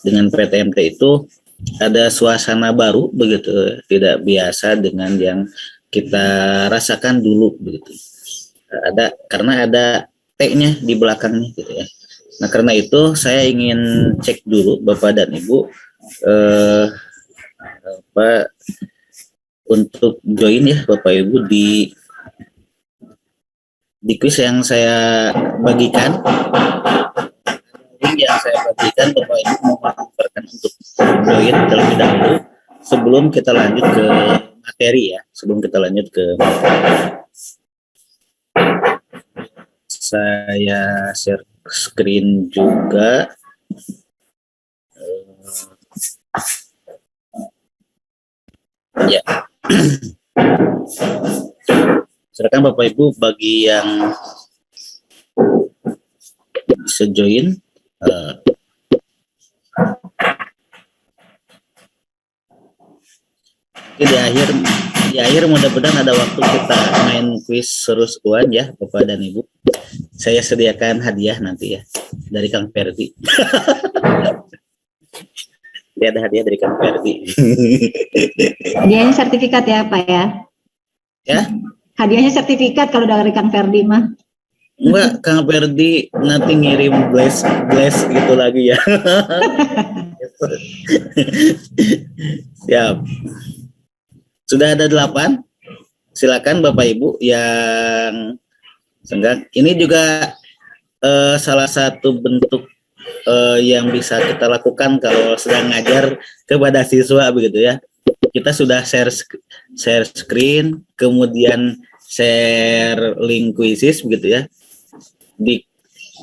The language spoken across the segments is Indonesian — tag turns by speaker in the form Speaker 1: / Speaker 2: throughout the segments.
Speaker 1: dengan PTMT itu ada suasana baru begitu, tidak biasa dengan yang kita rasakan dulu begitu. Karena ada T-nya di belakangnya gitu ya. Nah, karena itu saya ingin cek dulu Bapak dan Ibu untuk join ya Bapak Ibu di quiz yang saya bagikan. Yang saya bagikan Bapak Ibu mohon untuk join terlebih dahulu sebelum kita lanjut ke materi ya. Saya share screen juga. Ya. Silakan Bapak Ibu bagi yang bisa join. Di akhir mudah-mudahan ada waktu kita main quiz seru-seruan ya Bapak dan Ibu. Saya sediakan hadiah nanti ya dari Kang Ferdi. Dia ada hadiah dari Kang Ferdi.
Speaker 2: Hadiahnya sertifikat ya Pak ya?
Speaker 1: Ya?
Speaker 2: Hadiahnya sertifikat kalau dari Kang Ferdi mah.
Speaker 1: Enggak, Kang Ferdi nanti ngirim bless gitu lagi ya. Siap. Sudah ada 8. Silakan Bapak Ibu yang senggang. Ini juga salah satu bentuk yang bisa kita lakukan kalau sedang ngajar kepada siswa begitu ya. Kita sudah share screen, kemudian share link quizzes begitu ya.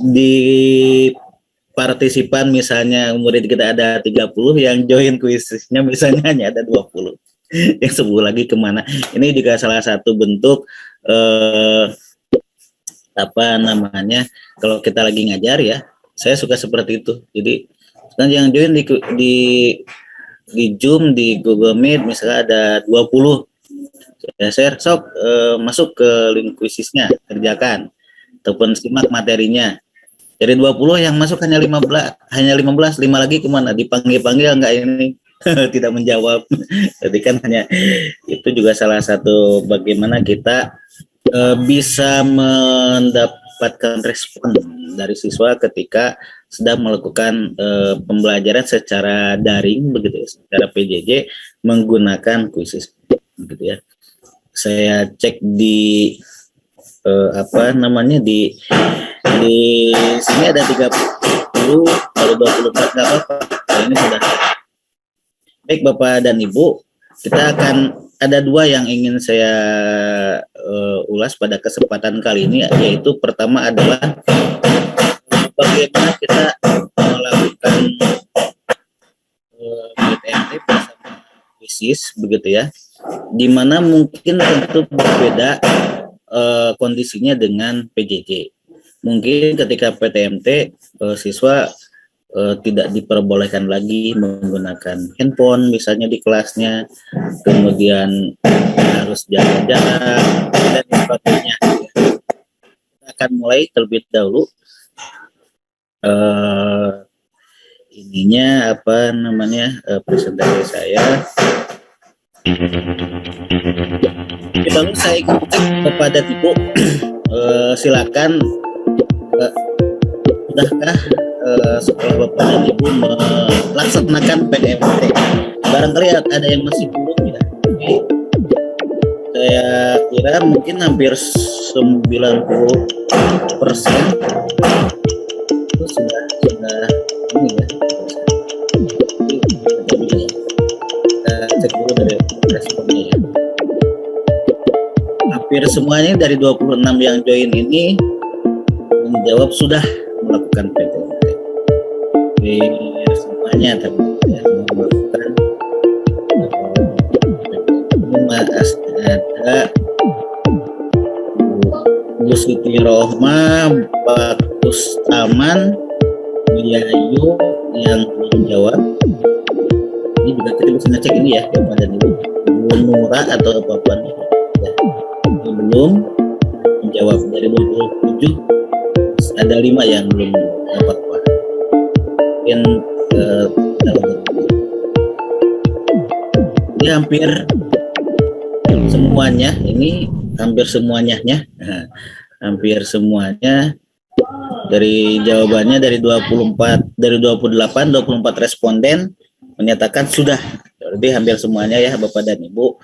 Speaker 1: Di partisipan misalnya murid kita ada 30, yang join quiznya misalnya hanya ada 20. Yang 10 lagi kemana? Ini juga salah satu bentuk kalau kita lagi ngajar ya, saya suka seperti itu. Jadi kan yang join di Zoom, di Google Meet misalnya ada 20, saya share masuk ke link quizesnya, kerjakan ataupun simak materinya. Dari 20 yang masuk hanya 15, 5 lagi kemana? Dipanggil enggak ini? Tidak menjawab. Jadi kan hanya itu juga salah satu bagaimana kita bisa mendapatkan respon dari siswa ketika sedang melakukan pembelajaran secara daring begitu ya, secara PJJ menggunakan quizzes begitu ya. Saya cek di di sini ada 30, kalau 24 nggak apa-apa. Ini sudah. Baik Bapak dan Ibu, kita akan ada 2 yang ingin saya ulas pada kesempatan kali ini, yaitu pertama adalah bagaimana kita melakukan PTMT bersama quizzes begitu ya, dimana mungkin tentu berbeda kondisinya dengan PJJ. Mungkin ketika PTMT siswa tidak diperbolehkan lagi menggunakan handphone misalnya di kelasnya, kemudian harus jaga jarak dan sebagainya. Kita akan mulai terlebih dahulu presentasi saya. Lalu saya ingin cek kepada Ibu, silakan sudahkah setelah Bapak dan Ibu melaksanakan PTMT? Barangkali ada yang masih belum ya. Jadi, saya kira mungkin hampir 90% itu sudah ini ya. Kita cek dulu dari responnya ya. Hampir semuanya dari 26 yang join ini menjawab sudah melakukan PTMT. Semuanya ya, melakukan. Ada Bu Siti Rohma, Pak Kustaman, Yayu yang belum jawab. Ini juga kita bisa ngecek ini ya kepada Bu Nura atau apa-apa nih ya, belum menjawab. Dari 27 ada 5 yang belum apa-apa. Mungkin hampir semuanya ini hampir semuanya nah, hampir semuanya dari jawabannya dari 24 responden menyatakan sudah. Jadi hampir semuanya ya Bapak dan Ibu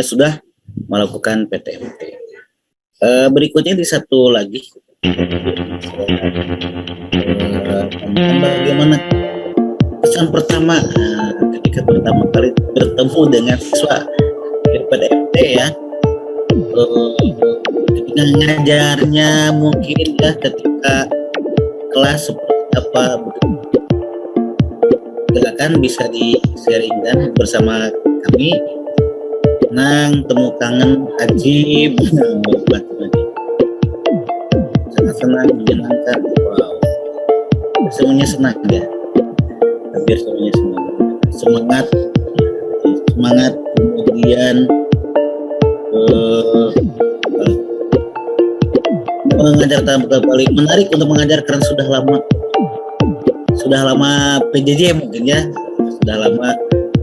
Speaker 1: sudah melakukan PTMT. Berikutnya di satu lagi bagaimana kesan pertama ketika pertama kali bertemu dengan siswa PTMT ya, ketika ngajarnya mungkin ya, ketika kelas seperti apa, silakan bisa di-sharingkan bersama kami. Senang, temu kangen, ajib, sangat senang, menyenangkan, wow, semuanya senang ya, hampir semuanya senang, semangat, kemudian mengajar paling menarik untuk mengajar karena sudah lama PJJ mungkin ya,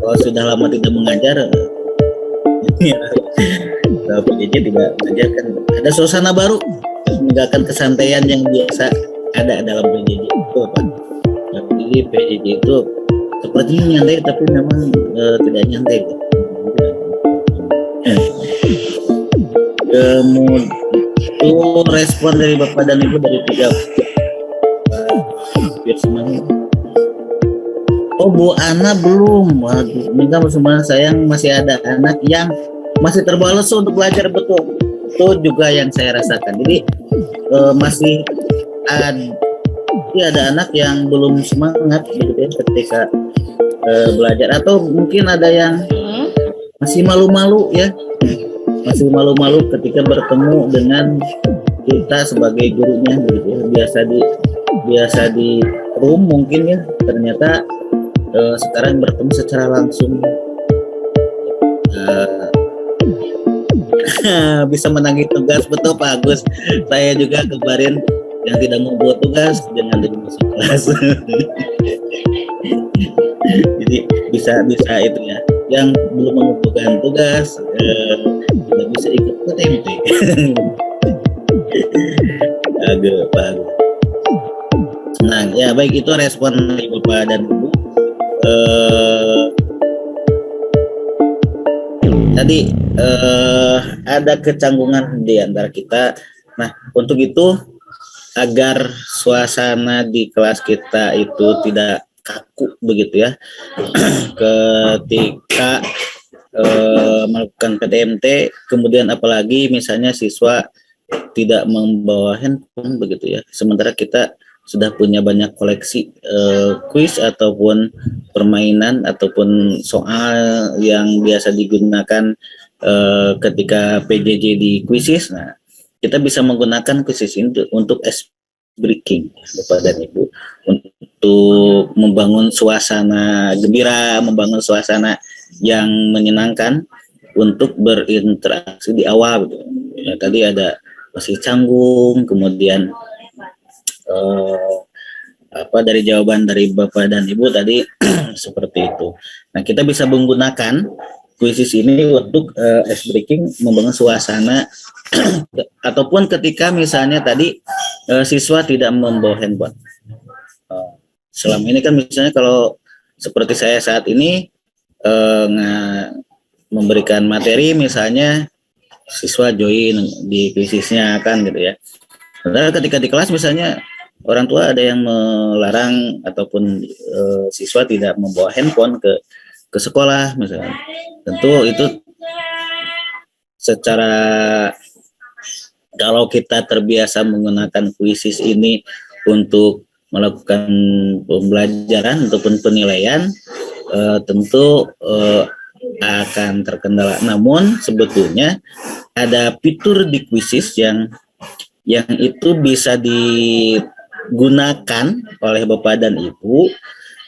Speaker 1: kalau sudah lama tidak mengajar PJJ tidak mengajarkan, ada suasana baru, meninggalkan kesantaian yang biasa ada dalam PJJ itu apa. Jadi PJJ itu sepertinya nyantai tapi memang tidak nyantai. Kemudian itu respon dari Bapak dan Ibu dari 3 biar semuanya. Oh, Bu Ana belum. Waduh, minta semuanya sayang, masih ada anak yang masih terbawa lesu untuk belajar, betul. Itu juga yang saya rasakan. Jadi masih ada anak yang belum semangat gitu ya ketika belajar, atau mungkin ada yang masih malu-malu ya. Masih malu-malu ketika bertemu dengan kita sebagai gurunya gitu ya. Biasa di room mungkin ya, ternyata sekarang bertemu secara langsung bisa menagih tugas, betul Pak Agus. Saya juga kemarin yang tidak mau buat tugas dengan masuk kelas. Jadi bisa itu ya, yang belum mengumpulkan tugas tidak bisa ikut PTMT. Agak Pak Agus. Senang ya, baik, itu respon dari Bapak dan Ibu. Tadi ada kecanggungan di antara kita. Nah, untuk itu agar suasana di kelas kita itu tidak kaku begitu ya, ketika melakukan PTMT, kemudian apalagi misalnya siswa tidak membawa handphone begitu ya, sementara kita sudah punya banyak koleksi kuis ataupun permainan ataupun soal yang biasa digunakan ketika PJJ di Quizzes. Nah, kita bisa menggunakan Quizzes ini untuk ice breaking, Bapak dan Ibu, untuk membangun suasana gembira, membangun suasana yang menyenangkan untuk berinteraksi di awal gitu. Ya, tadi ada masih canggung, kemudian dari jawaban dari Bapak dan Ibu tadi seperti itu. Nah, kita bisa menggunakan kuisis ini untuk ice breaking, membangun suasana ataupun ketika misalnya tadi siswa tidak membawa handphone. Selama ini kan misalnya kalau seperti saya saat ini memberikan materi, misalnya siswa join di kuisisnya kan gitu ya. Padahal ketika di kelas misalnya orang tua ada yang melarang ataupun siswa tidak membawa handphone ke sekolah misalnya. Tentu itu secara, kalau kita terbiasa menggunakan kuisis ini untuk melakukan pembelajaran ataupun penilaian, tentu akan terkendala. Namun sebetulnya ada fitur di kuisis yang itu bisa digunakan oleh Bapak dan Ibu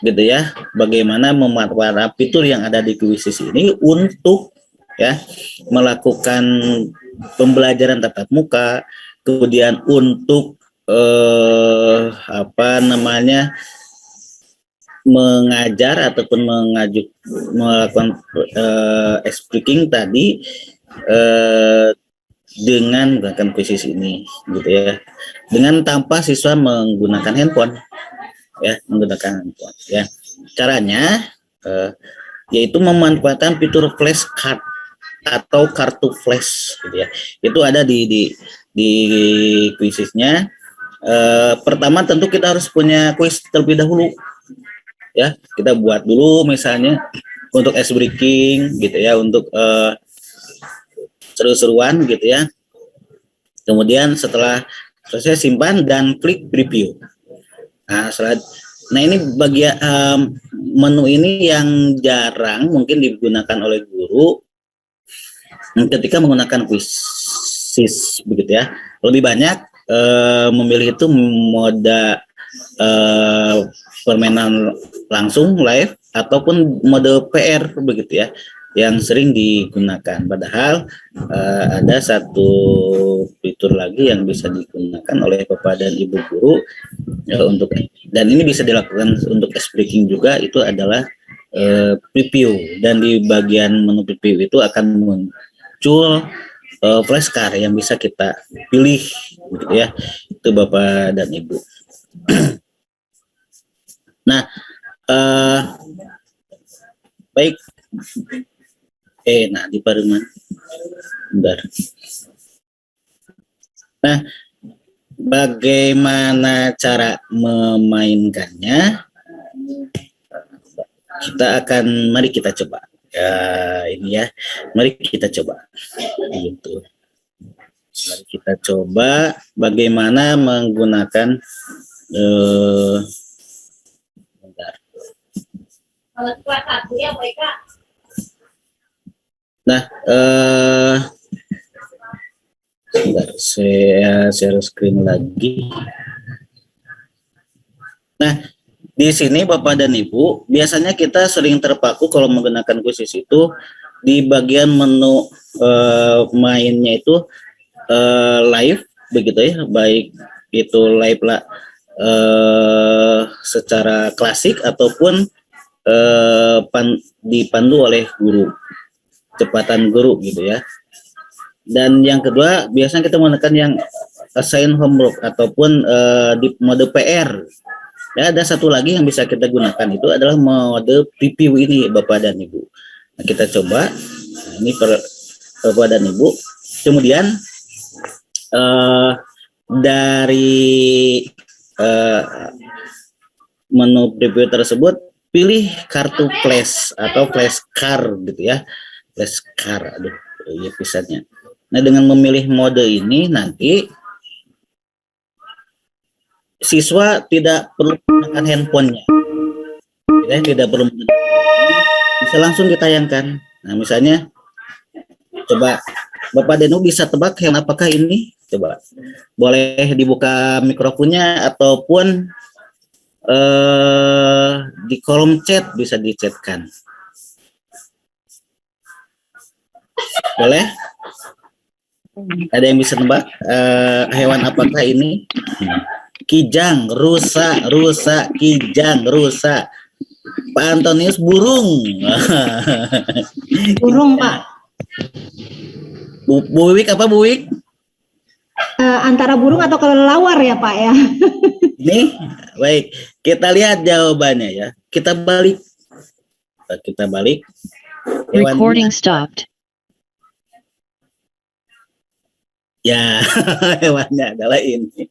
Speaker 1: gitu ya, bagaimana memanfaatkan fitur yang ada di kuisis ini untuk ya melakukan pembelajaran tatap muka, kemudian untuk mengajar ataupun melakukan speaking tadi dengan menggunakan kuisis ini, gitu ya, dengan tanpa siswa menggunakan handphone, ya, menggunakan handphone, ya. Caranya yaitu memanfaatkan fitur flashcard atau kartu flash, gitu ya. Itu ada di kuisisnya. Pertama tentu kita harus punya kuis terlebih dahulu, ya. Kita buat dulu misalnya untuk ice breaking, gitu ya, untuk seru-seruan, gitu ya. Kemudian setelah selesai simpan dan klik preview. Nah ini bagian menu ini yang jarang mungkin digunakan oleh guru ketika menggunakan kuisis, begitu ya. Lebih banyak memilih itu mode permainan langsung live ataupun mode PR, begitu ya, yang sering digunakan. Padahal ada satu fitur lagi yang bisa digunakan oleh Bapak dan Ibu guru untuk, dan ini bisa dilakukan untuk speaking juga, itu adalah preview, dan di bagian menu preview itu akan muncul flashcard yang bisa kita pilih, gitu ya. Itu Bapak dan Ibu. Nah, baik. Nah di Paruman, bentar. Nah, bagaimana cara memainkannya? Mari kita coba. Ya, ini ya, mari kita coba. Gitu. Mari kita coba bagaimana menggunakan bentar. Nah, sebentar, saya share screen lagi. Nah, di sini Bapak dan Ibu, biasanya kita sering terpaku kalau menggunakan kuisis itu di bagian menu mainnya itu live, begitu ya, baik itu live lah secara klasik ataupun dipandu oleh guru, kecepatan guru, gitu ya. Dan yang kedua, biasanya kita menggunakan yang assign homework ataupun di mode PR. Ya, ada satu lagi yang bisa kita gunakan, itu adalah mode preview ini Bapak dan Ibu. Nah, kita coba. Nah, ini Bapak dan Ibu. Kemudian dari menu preview tersebut, pilih kartu flash atau flashcard, gitu ya. Flashcard, aduh, ya pisahnya. Nah, dengan memilih mode ini nanti siswa tidak perlu menggunakan handphonenya, ya, tidak perlu, bisa langsung ditayangkan. Nah, misalnya, coba Bapak Denu bisa tebak yang apakah ini? Coba, boleh dibuka mikrofonnya ataupun di kolom chat bisa dichatkan. Boleh? Ada yang bisa tebak hewan apakah ini? Kijang, rusa, kijang, rusa. Pak Antonius, burung.
Speaker 2: Burung, Pak.
Speaker 1: Bu Wik apa, Bu Wik?
Speaker 2: Antara burung atau kelelawar ya, Pak ya.
Speaker 1: Nih, baik. Kita lihat jawabannya ya. Kita balik.
Speaker 3: Recording stopped.
Speaker 1: Ya, hewannya adalah ini.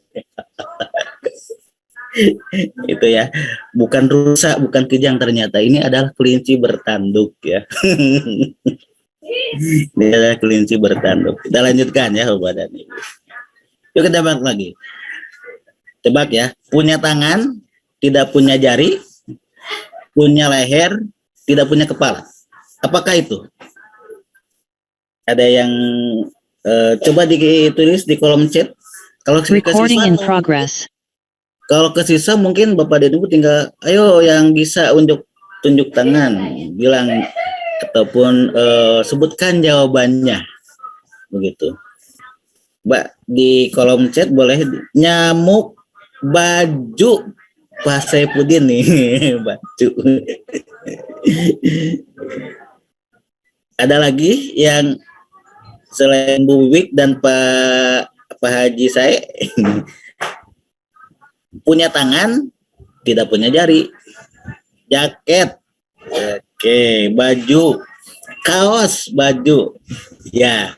Speaker 1: Itu ya, bukan rusa, bukan kijang, ternyata ini adalah kelinci bertanduk ya. Ini adalah kelinci bertanduk. Kita lanjutkan ya, Bapak dan Ibu. Yuk kita tebak lagi. Tebak ya, punya tangan, tidak punya jari, punya leher, tidak punya kepala. Apakah itu? Ada yang coba ditulis di kolom chat. Kalau
Speaker 3: Recording in progress.
Speaker 1: Kalau ke siswa mungkin Bapak dan Ibu tinggal, ayo yang bisa tunjuk tangan, bilang ataupun sebutkan jawabannya, begitu. Mbak, di kolom chat boleh nyamuk baju Pak Saipudin nih, baju. Ada lagi yang selain Bu Wik dan Pak Haji saya punya tangan, tidak punya jari. Jaket, oke, baju, kaos, baju. Ya,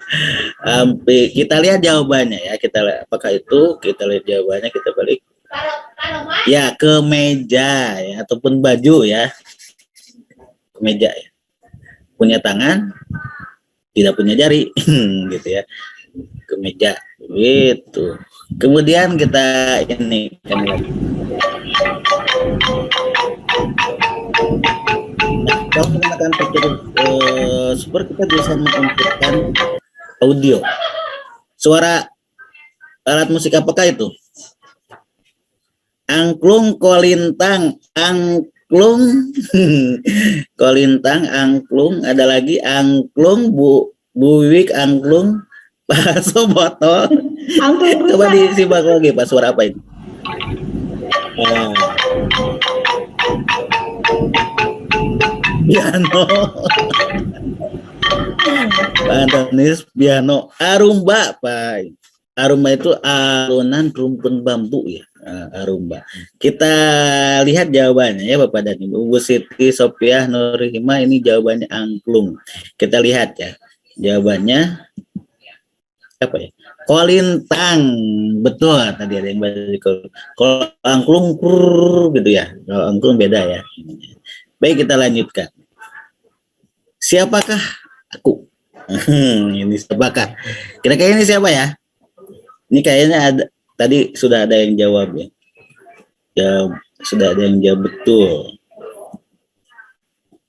Speaker 1: kita lihat jawabannya ya. Kita lihat apakah itu. Kita lihat jawabannya. Kita balik. Ya, kemeja ya, ataupun baju ya. Kemeja ya. Punya tangan, tidak punya jari, gitu ya. Kemeja, gitu. Kemudian kita ini kan lagi. Kalau menggunakan fitur super, kita bisa menginputkan audio. Suara alat musik apakah itu? Angklung, kolintang, angklung, kolintang, angklung. Ada lagi angklung, buwik, angklung, Pak Soboto. Coba disimak lagi, Pak, suara apa ini? Piano. Antonis piano. Arumba, Pak. Arumba itu alunan rumpun bambu ya. Arumba. Kita lihat jawabannya ya Bapak dan Ibu. Bu Siti Sopiah Nurhima, ini jawabannya angklung. Kita lihat ya. Jawabannya apa ya? Kolintang. Betul, tadi ada yang balik. Kalau angklung gitu ya. Kalau angklung beda ya. Baik, kita lanjutkan. Siapakah aku? Ini siapakah? Kira-kira ini siapa ya? Ini kayaknya ada, tadi sudah ada yang jawab ya. Ya, sudah ada yang jawab betul.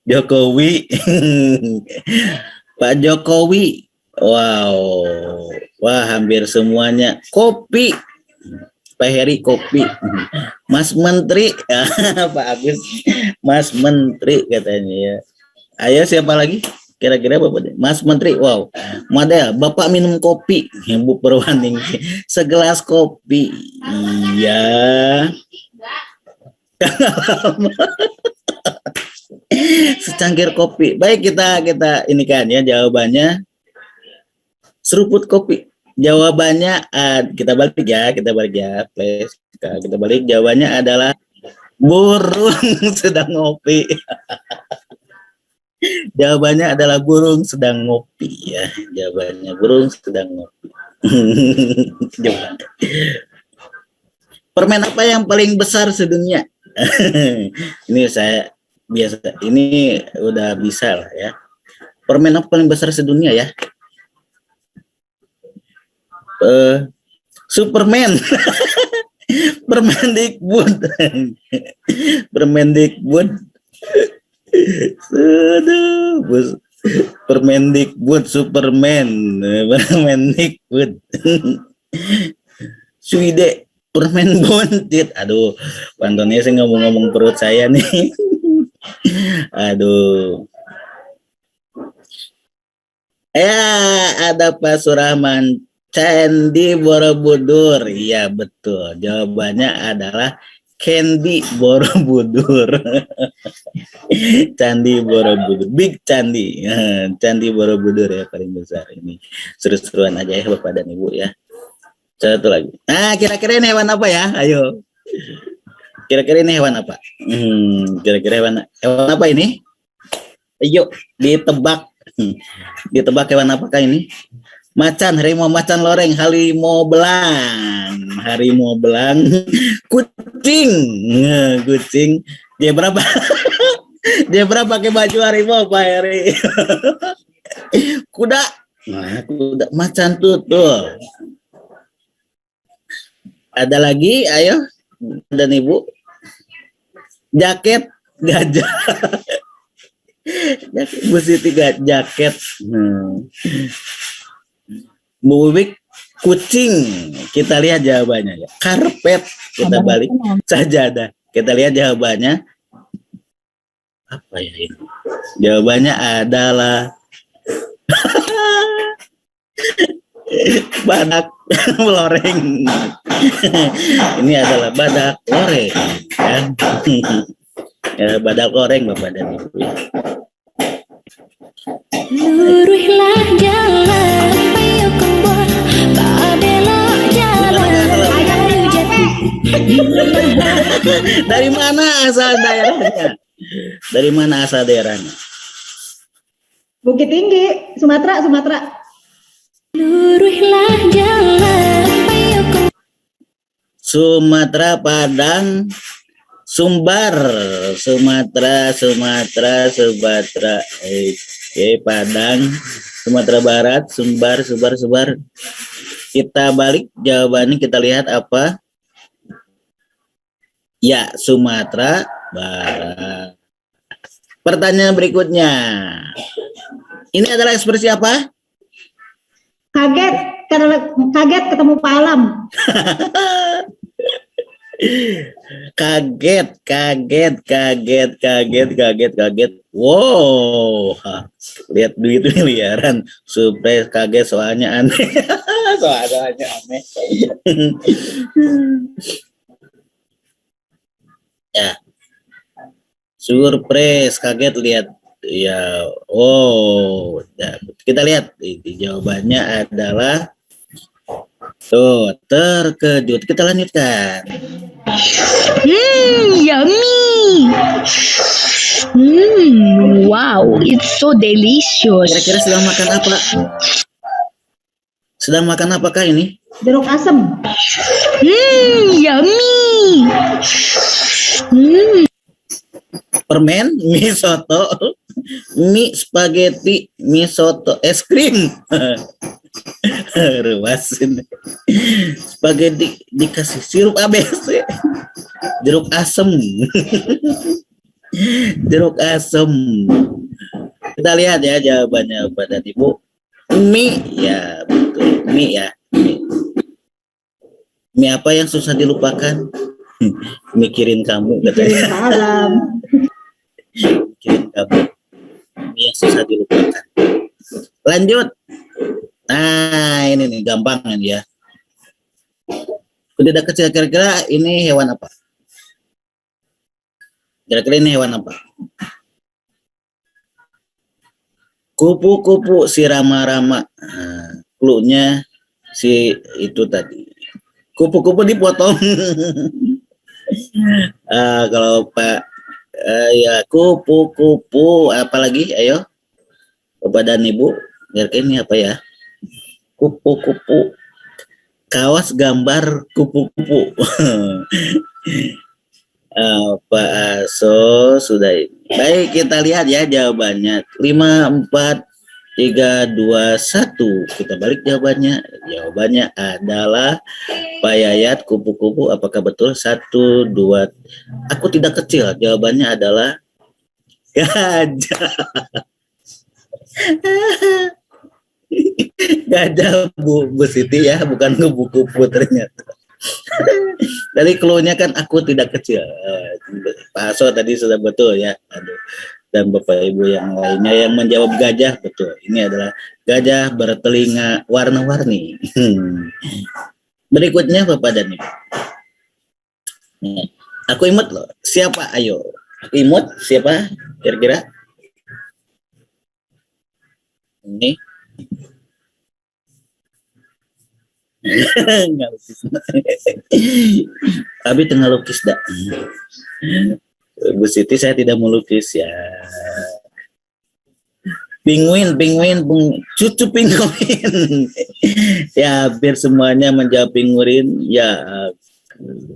Speaker 1: Jokowi. Pak Jokowi. Wow. Wah, hampir semuanya. Kopi. Pak Heri, kopi. Mas Menteri. Pak Agus. Mas Menteri katanya ya. Ayo, siapa lagi? Kira-kira Bapak? Mas Menteri. Wow. Model, Bapak minum kopi. Bu Perwaning. Segelas kopi. Iya. Secangkir kopi. Baik, kita ini kan ya jawabannya. Seruput kopi. Jawabannya kita balik ya, please. Kita balik, jawabannya adalah burung sedang ngopi. Jawabannya adalah burung sedang ngopi ya. Jawabannya burung sedang ngopi. Permen apa yang paling besar sedunia? Ini saya biasa, ini udah bisa lah ya. Permen apa paling besar sedunia ya? Superman. Permendikbud. Permendikbud. Permendikbud, Superman. Permendikbud. Swide, permen bontit. Aduh, pantonnya sih ngomong-ngomong perut saya nih. Aduh. Ya, ada Pak Surahman. Candi Borobudur. Iya, betul. Jawabannya adalah Candi Borobudur. Candi Borobudur. Big Candi. Candi Borobudur ya paling besar ini. Seru-seruan aja ya Bapak dan Ibu ya. Satu lagi. Nah, kira-kira ini hewan apa ya? Ayo. Kira-kira ini hewan apa? Kira-kira hewan apa ini? Ayo, ditebak. Ditebak hewan apakah ini? Macan, harimau macan loreng, harimau belang, kucing, kucing. Dia berapa? Dia berapa pakai baju harimau Pak Heri? Kuda, nah, kuda, macan tuh. Ada lagi, ayo dan Ibu. Jaket gajah. Bu Siti jaket. Bu Wik kucing. Kita lihat jawabannya ya. Karpet. Kita balik. Sajadah. Kita lihat jawabannya. Apa ya ini? Jawabannya adalah Badak loreng. Ini adalah badak loreng, kan? Ya, badak loreng Bapak dan Ibu.
Speaker 4: Luruhlah jalan, ayo kembali, tak belok jalan, ayo jati.
Speaker 1: Dari mana asal daerahnya? Dari mana asal daerahnya?
Speaker 2: Bukit Tinggi, Sumatera, Sumatera.
Speaker 4: Luruhlah jalan, ayo kembali.
Speaker 1: Sumatera, Padang, Sumbar, Sumatera. Oke, Padang, Sumatera Barat, Sumbar. Kita balik jawabannya, kita lihat apa? Ya, Sumatera Barat. Pertanyaan berikutnya. Ini adalah ekspresi apa?
Speaker 2: Kaget ketemu Pak Alam.
Speaker 1: Kaget. Wow, lihat duit miliaran. Surprise, kaget soalnya aneh. Soalnya aneh. Ya, surprise, kaget lihat. Ya, oh, ya, kita lihat. Jawabannya adalah tuh, terkejut. Kita lanjutkan.
Speaker 4: Yummy. Wow, it's so delicious.
Speaker 1: Kira-kira sedang makan apa? Sedang makan apakah ini?
Speaker 2: Jeruk asem.
Speaker 4: Yummy.
Speaker 1: Permen, mie soto, mie spaghetti, mie soto, es krim. Ruasin. Spaghetti dikasih sirup ABC. Jeruk asem. Jeruk asem. Kita lihat ya jawabannya pada Ibu. Mie, ya betul. Mie ya. Mie apa yang susah dilupakan? Mikirin kamu,
Speaker 2: Kirim
Speaker 1: katanya.
Speaker 2: salam.
Speaker 1: Mikirin kamu. Mie yang susah dilupakan. Lanjut. Nah, ini nih gampang ya. Kuda kecil, kira-kira ini hewan apa? Kira-kira ini hewan apa? Kupu-kupu si Rama-Rama. Nah, clue-nya si itu tadi. Kupu-kupu dipotong. Kalau Pak ya kupu-kupu, apalagi? Ayo, Bapak dan Ibu, kira-kira ini apa ya? Kupu-kupu, kaos gambar kupu-kupu. Pak Aso sudah ini. Baik, kita lihat ya jawabannya. 5, 4, 3, 2, 1. Kita balik jawabannya. Jawabannya adalah Pak Yayat, kupu-kupu. Apakah betul? 1, 2. Aku tidak kecil. Jawabannya adalah gajah. Gajah Bu Siti ya, bukan kupu-kupu ternyata. Dari clue-nya kan aku tidak kecil. Pak Aso tadi sudah betul ya. Aduh. Dan Bapak Ibu yang lainnya yang menjawab gajah betul. Ini adalah gajah bertelinga warna-warni. Berikutnya Bapak dan Ibu. Aku imut loh. Siapa? Ayo. Imut siapa? Kira-kira? Ini. Ngalukis. Abi tengah lukis dah. Bu Siti saya tidak melukis ya. Penguin, cucu penguin. Ya, hampir semuanya menjawab penguin. Ya,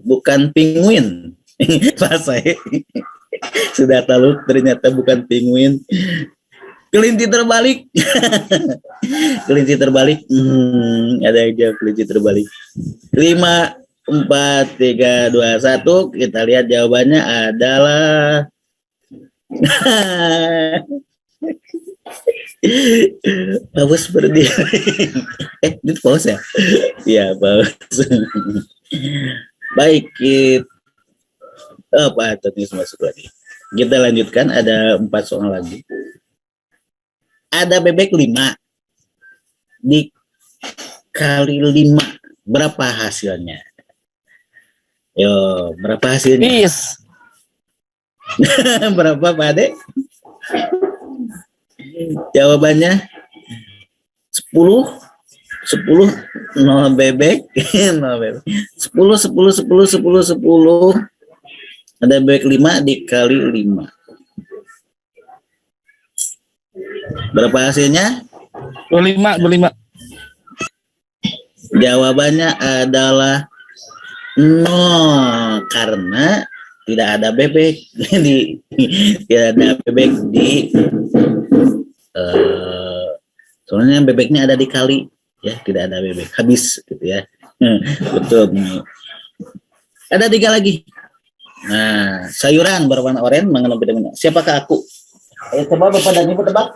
Speaker 1: bukan penguin. Pas saya sudah tahu ternyata bukan penguin. Kelinci terbalik. Kelinci terbalik. Ada yang jawab kelinci terbalik. 5, 4, 3, 2, 1. Kita lihat jawabannya adalah paus berdiri. Itu paus ya? Iya, paus. Baik, Pak Tony masuk lagi. Kita lanjutkan, ada 4 soal lagi. Ada bebek 5 dikali 5, berapa hasilnya? Yo, berapa hasilnya?
Speaker 5: Bis.
Speaker 1: Berapa Pak Ade? Jawabannya 10, 0 bebek, 0 bebek. 10, 10, 10, 10, 10. Ada bebek 5 dikali 5. Berapa hasilnya?
Speaker 5: 25.
Speaker 1: Jawabannya adalah 0 karena tidak ada bebek tidak ada bebek di soalnya bebeknya ada di kali ya, tidak ada bebek habis gitu ya. Betul. Ada 3 lagi. Nah, sayuran berwarna oranye mengandung vitamin A. Siapakah aku? Ayo coba Bapak dan Ibu tebak.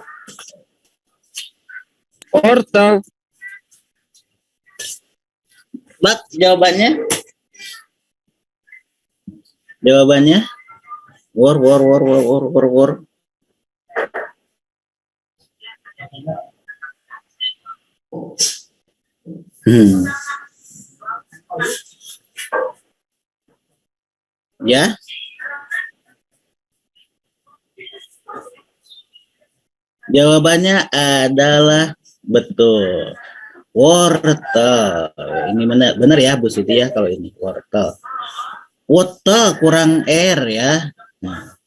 Speaker 5: Wortel.
Speaker 1: Tebak jawabannya. Jawabannya war. Ya. Jawabannya adalah betul. Wortel. Ini benar ya Bu Siti ya kalau ini wortel. Wortel kurang R ya. Nah.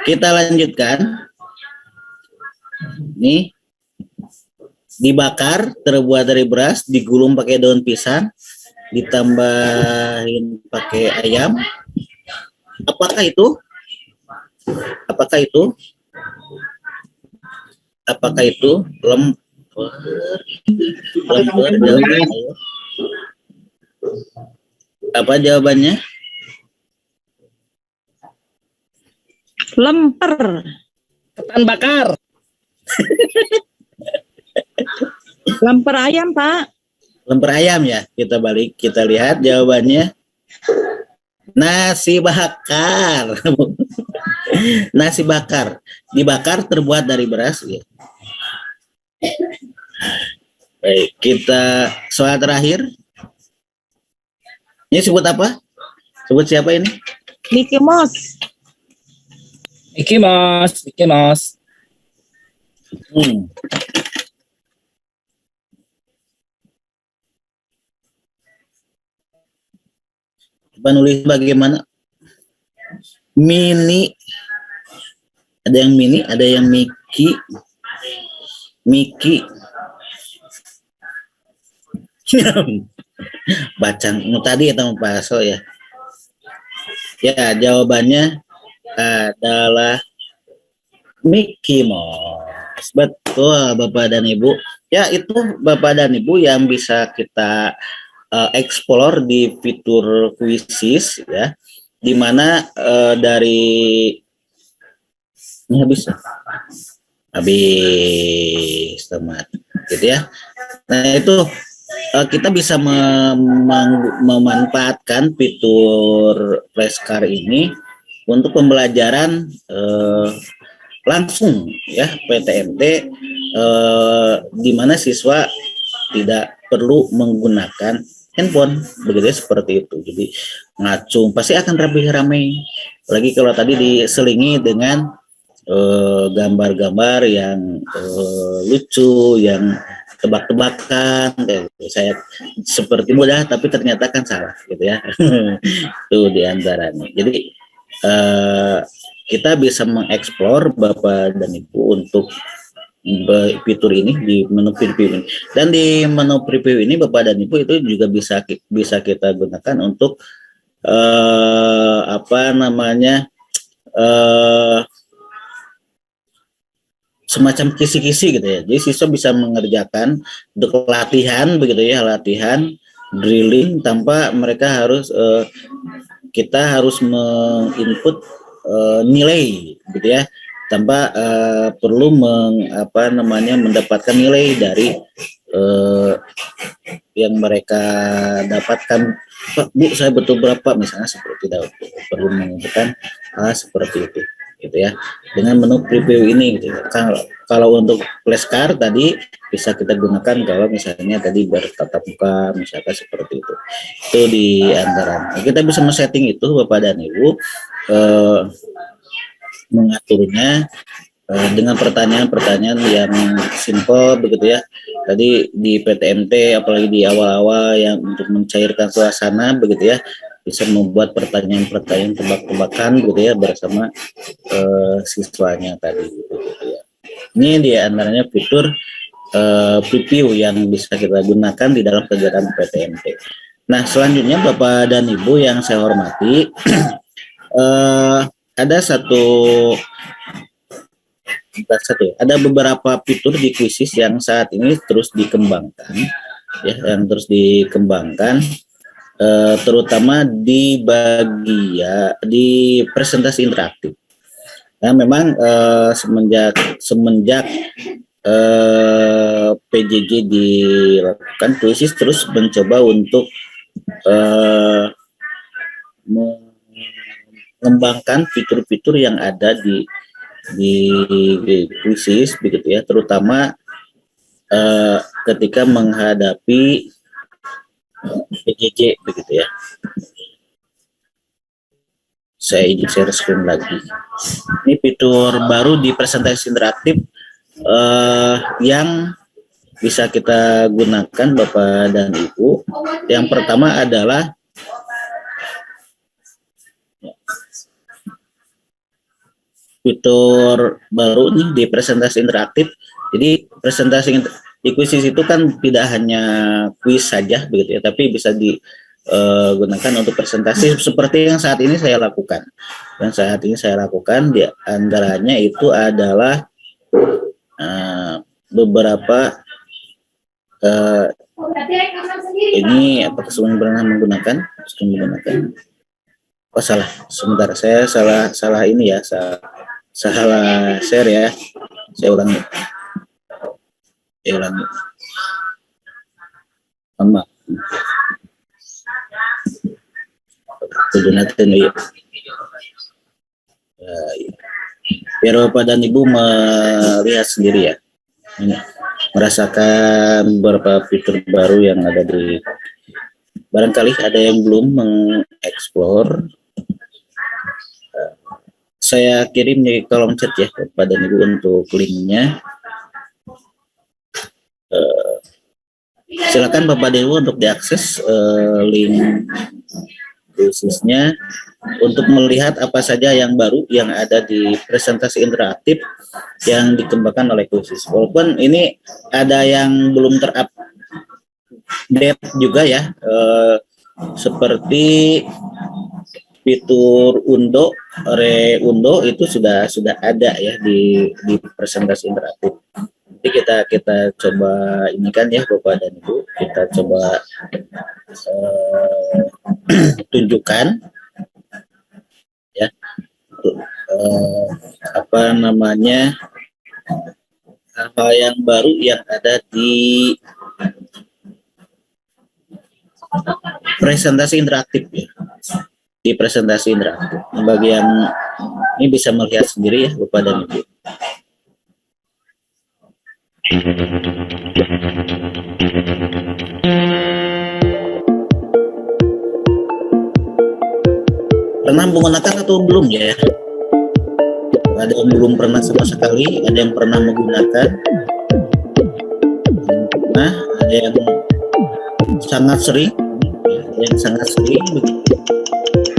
Speaker 1: Kita lanjutkan. Nih. Dibakar, terbuat dari beras, digulung pakai daun pisang, ditambahin pakai ayam. Apakah itu? Apakah itu? Apakah itu lemper? Jawabannya. Apa jawabannya?
Speaker 2: Lemper.
Speaker 5: Ketan bakar.
Speaker 2: Lemper ayam, Pak.
Speaker 1: Lemper ayam ya. Kita balik, kita lihat jawabannya. Nasi bakar. Nasi bakar. Dibakar terbuat dari beras ya. Baik, kita soal terakhir. Ini sebut apa? Sebut siapa ini?
Speaker 2: Mickey Mouse.
Speaker 5: Mickey Mouse.
Speaker 1: Coba nulis bagaimana? Mini. Ada yang mini, ada yang Mickey. Bacang tadi atau Pak Aso ya. Ya, jawabannya adalah Mickey Mouse. Betul Bapak dan Ibu. Ya, itu Bapak dan Ibu yang bisa kita explore di fitur Quizzes ya. Di mana dari ini habis teman gitu ya. Nah, itu kita bisa memanfaatkan fitur flashcard ini untuk pembelajaran langsung ya PTMT di mana siswa tidak perlu menggunakan handphone begitu ya, seperti itu. Jadi ngacung pasti akan lebih ramai. Lagi kalau tadi diselingi dengan gambar-gambar yang lucu, yang tebak-tebakan, saya seperti mudah tapi ternyata kan salah gitu ya. Itu diantaranya. Jadi kita bisa mengeksplor Bapak dan Ibu untuk fitur ini di menu preview ini. Dan di menu preview ini Bapak dan Ibu itu juga bisa kita gunakan untuk semacam kisi-kisi gitu ya. Jadi siswa bisa mengerjakan untuk latihan begitu ya, latihan drilling tanpa mereka harus kita harus menginput nilai gitu ya, tanpa perlu mendapatkan nilai dari yang mereka dapatkan. Pak, Bu, saya betul berapa misalnya, seperti itu. Perlu menunjukkan seperti itu gitu ya, dengan menu preview ini gitu ya. kalau untuk flashcard tadi bisa kita gunakan kalau misalnya tadi bertatap muka, misalkan seperti itu. Itu di antara. Kita bisa men-setting itu Bapak dan Ibu, mengaturnya dengan pertanyaan-pertanyaan yang simple begitu ya. Tadi di PTMT apalagi di awal-awal yang untuk mencairkan suasana begitu ya, bisa membuat pertanyaan-pertanyaan tebak-tebakan gitu ya bersama siswanya tadi gitu ya. Ini di antaranya fitur preview yang bisa kita gunakan di dalam kegiatan PTMT. Nah, selanjutnya Bapak dan Ibu yang saya hormati, ada beberapa fitur di Quizizz yang saat ini terus dikembangkan, ya, yang terus dikembangkan, terutama di bagian di presentasi interaktif. Nah, memang semenjak PJJ dilakukan, Quizizz terus mencoba untuk mengembangkan fitur-fitur yang ada di Quizizz begitu ya, terutama ketika menghadapi PJJ begitu ya. Saya izin share screen lagi. Ini fitur baru di presentasi interaktif yang bisa kita gunakan Bapak dan Ibu. Yang pertama adalah fitur baru nih di presentasi interaktif. Jadi presentasi di Quizizz itu kan tidak hanya kuis saja begitu ya, tapi bisa digunakan untuk presentasi seperti yang saat ini saya lakukan. Yang saat ini saya lakukan di antaranya itu adalah beberapa ini apakah semuanya pernah menggunakan? Oh salah, sebentar, saya salah ini ya, salah share ya. Saya ulangi. Maaf. Biar Bapak dan Ibu melihat sendiri ya, ini merasakan beberapa fitur baru yang ada di, barangkali ada yang belum mengeksplor. Saya kirim di kolom chat ya Bapak dan Ibu untuk linknya. Silakan Bapak dan Ibu untuk diakses link khususnya untuk melihat apa saja yang baru yang ada di presentasi interaktif yang dikembangkan oleh Quizizz. Walaupun ini ada yang belum terupdate juga ya, seperti fitur undo, reundo itu sudah ada ya di presentasi interaktif. Nanti kita coba ini kan ya Bapak dan Ibu, kita coba tunjukkan ya apa namanya hal yang baru yang ada di presentasi interaktif ya, di presentasi interaktif. Bagi yang ini bisa melihat sendiri ya Bapak dan Ibu. Pernah menggunakan atau belum ya? Ada yang belum pernah sama sekali, ada yang pernah menggunakan, nah ada yang sangat sering,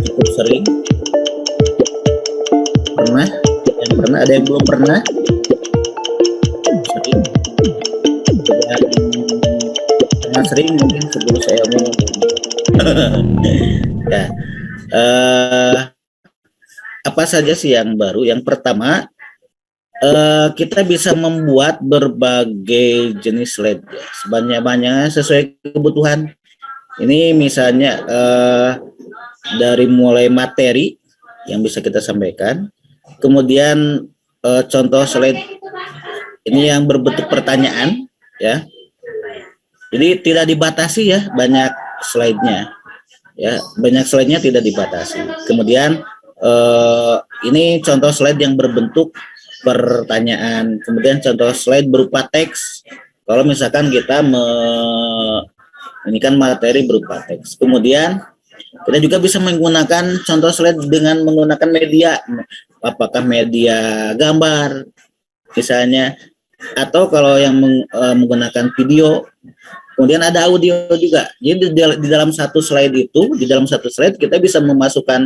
Speaker 1: cukup sering, pernah, ada yang belum pernah, sering, dan sangat sering mungkin sebelum saya ngomong. Ya. Apa saja sih yang baru? Yang pertama, kita bisa membuat berbagai jenis slide ya, sebanyak-banyaknya sesuai kebutuhan. Ini misalnya dari mulai materi yang bisa kita sampaikan, kemudian contoh slide ini yang berbentuk pertanyaan ya. Jadi tidak dibatasi ya banyak slide-nya. Ya, banyak slide-nya tidak dibatasi. Kemudian ini contoh slide yang berbentuk pertanyaan. Kemudian contoh slide berupa teks. Kalau misalkan kita ini kan materi berupa teks. Kemudian kita juga bisa menggunakan contoh slide dengan menggunakan media, apakah media gambar misalnya, atau kalau yang menggunakan video. Kemudian ada audio juga. Jadi di dalam satu slide itu, di dalam satu slide kita bisa memasukkan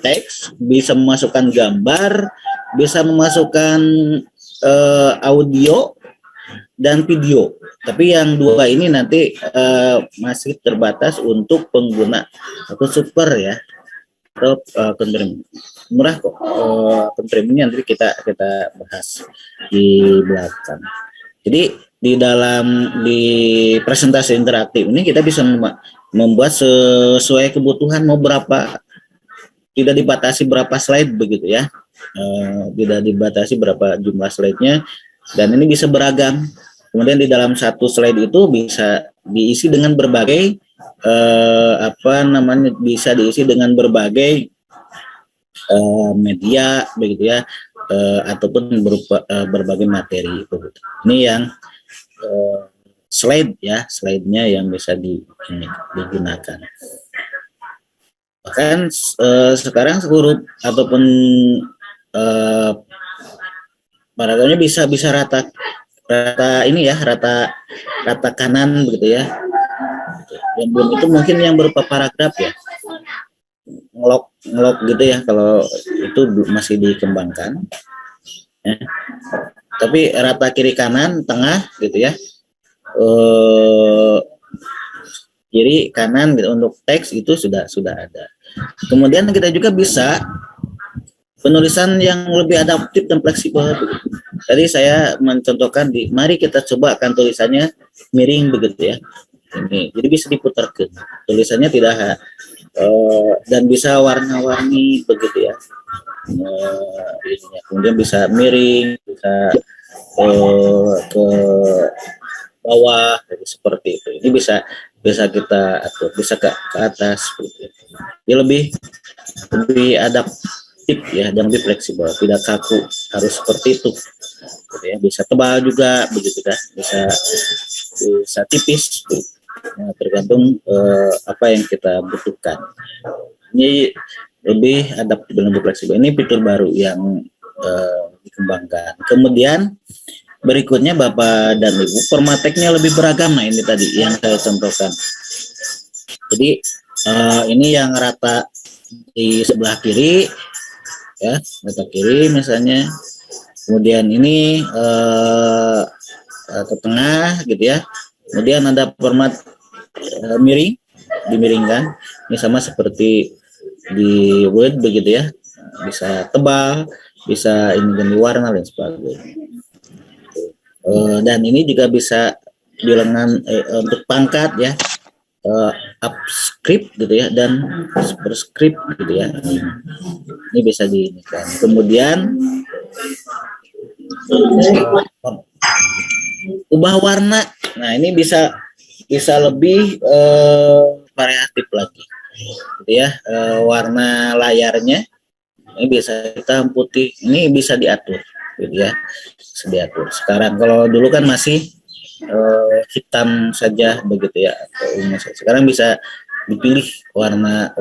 Speaker 1: teks, bisa memasukkan gambar, bisa memasukkan audio dan video. Tapi yang dua ini nanti masih terbatas untuk pengguna akun super ya, atau akun premium. Murah kok akun premiumnya, nanti kita bahas di belakang. Jadi di presentasi interaktif ini kita bisa membuat sesuai kebutuhan, mau berapa, tidak dibatasi berapa slide begitu ya, tidak dibatasi berapa jumlah slide-nya, dan ini bisa beragam. Kemudian di dalam satu slide itu bisa diisi dengan berbagai bisa diisi dengan berbagai media begitu ya, ataupun berupa berbagai materi begitu. Ini yang slide ya, slide-nya yang bisa digunakan. Bahkan sekarang huruf ataupun paragrafnya bisa rata ini ya, rata kanan begitu ya. Yang belum itu mungkin yang berupa paragraf ya, ngelok gitu ya, kalau itu masih dikembangkan ya. Tapi rata kiri kanan tengah gitu ya, kiri kanan gitu, untuk teks itu sudah ada. Kemudian kita juga bisa penulisan yang lebih adaptif dan fleksibel. Tadi saya mencontohkan mari kita coba akan tulisannya miring begitu ya. Ini jadi bisa diputarkan tulisannya, tidak dan bisa warna-warni begitu ya. Kemudian bisa miring, bisa ke bawah seperti itu. Ini bisa kita atur, bisa ke atas seperti itu. Dia lebih adaptif ya, dan lebih fleksibel, tidak kaku harus seperti itu. Ya, bisa tebal juga begitu kan, bisa tipis. Nah, tergantung apa yang kita butuhkan. Ini lebih adaptif dan lebih fleksibel. Ini fitur baru yang dikembangkan. Kemudian berikutnya Bapak dan Ibu, formateknya lebih beragam. Nah, ini tadi yang saya contohkan. Jadi ini yang rata di sebelah kiri ya, rata kiri misalnya. Kemudian ini ke tengah gitu ya. Kemudian ada format miring, dimiringkan. Ini sama seperti di Word begitu ya, bisa tebal, bisa ini ganti warna dan sebagainya. Dan ini juga bisa di lengan untuk pangkat ya, upscript gitu ya, dan superscript gitu ya. Ini bisa diinikan. Kemudian ubah warna. Nah, ini bisa lebih variatif lagi gitu ya. Warna layarnya ini bisa hitam putih, ini bisa diatur gitu ya, bisa diatur. Sekarang kalau dulu kan masih hitam saja begitu ya, sekarang bisa dipilih warna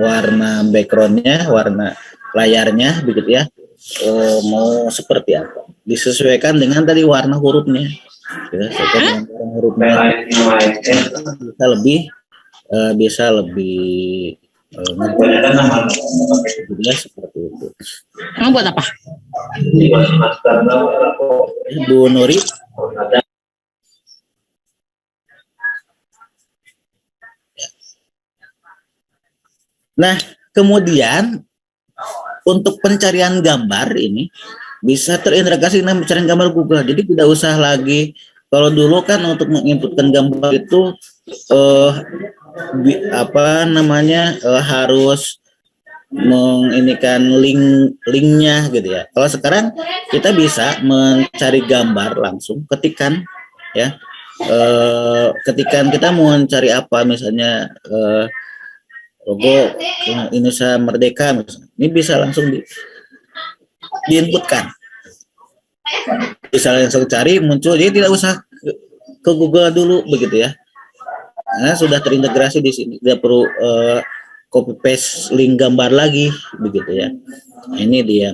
Speaker 1: backgroundnya, warna layarnya begitu ya, mau seperti apa, disesuaikan dengan tadi warna hurufnya ya, sesuaikan dengan hurufnya, bisa lebih ya, seperti itu.
Speaker 2: Kamu buat apa?
Speaker 1: Bu Nuri. Nah, kemudian untuk pencarian gambar ini bisa terintegrasi dengan pencarian gambar Google. Jadi tidak usah lagi, kalau dulu kan untuk menginputkan gambar itu harus menginikan linknya gitu ya. Kalau sekarang kita bisa mencari gambar langsung, ketikan ya, ketikan kita mau mencari apa, misalnya logo Indonesia Merdeka misalnya. Ini bisa langsung diinputkan. Misalnya yang cari muncul, jadi tidak usah ke Google dulu begitu ya. Karena sudah terintegrasi di sini, tidak perlu copy paste link gambar lagi begitu ya. Nah, ini dia.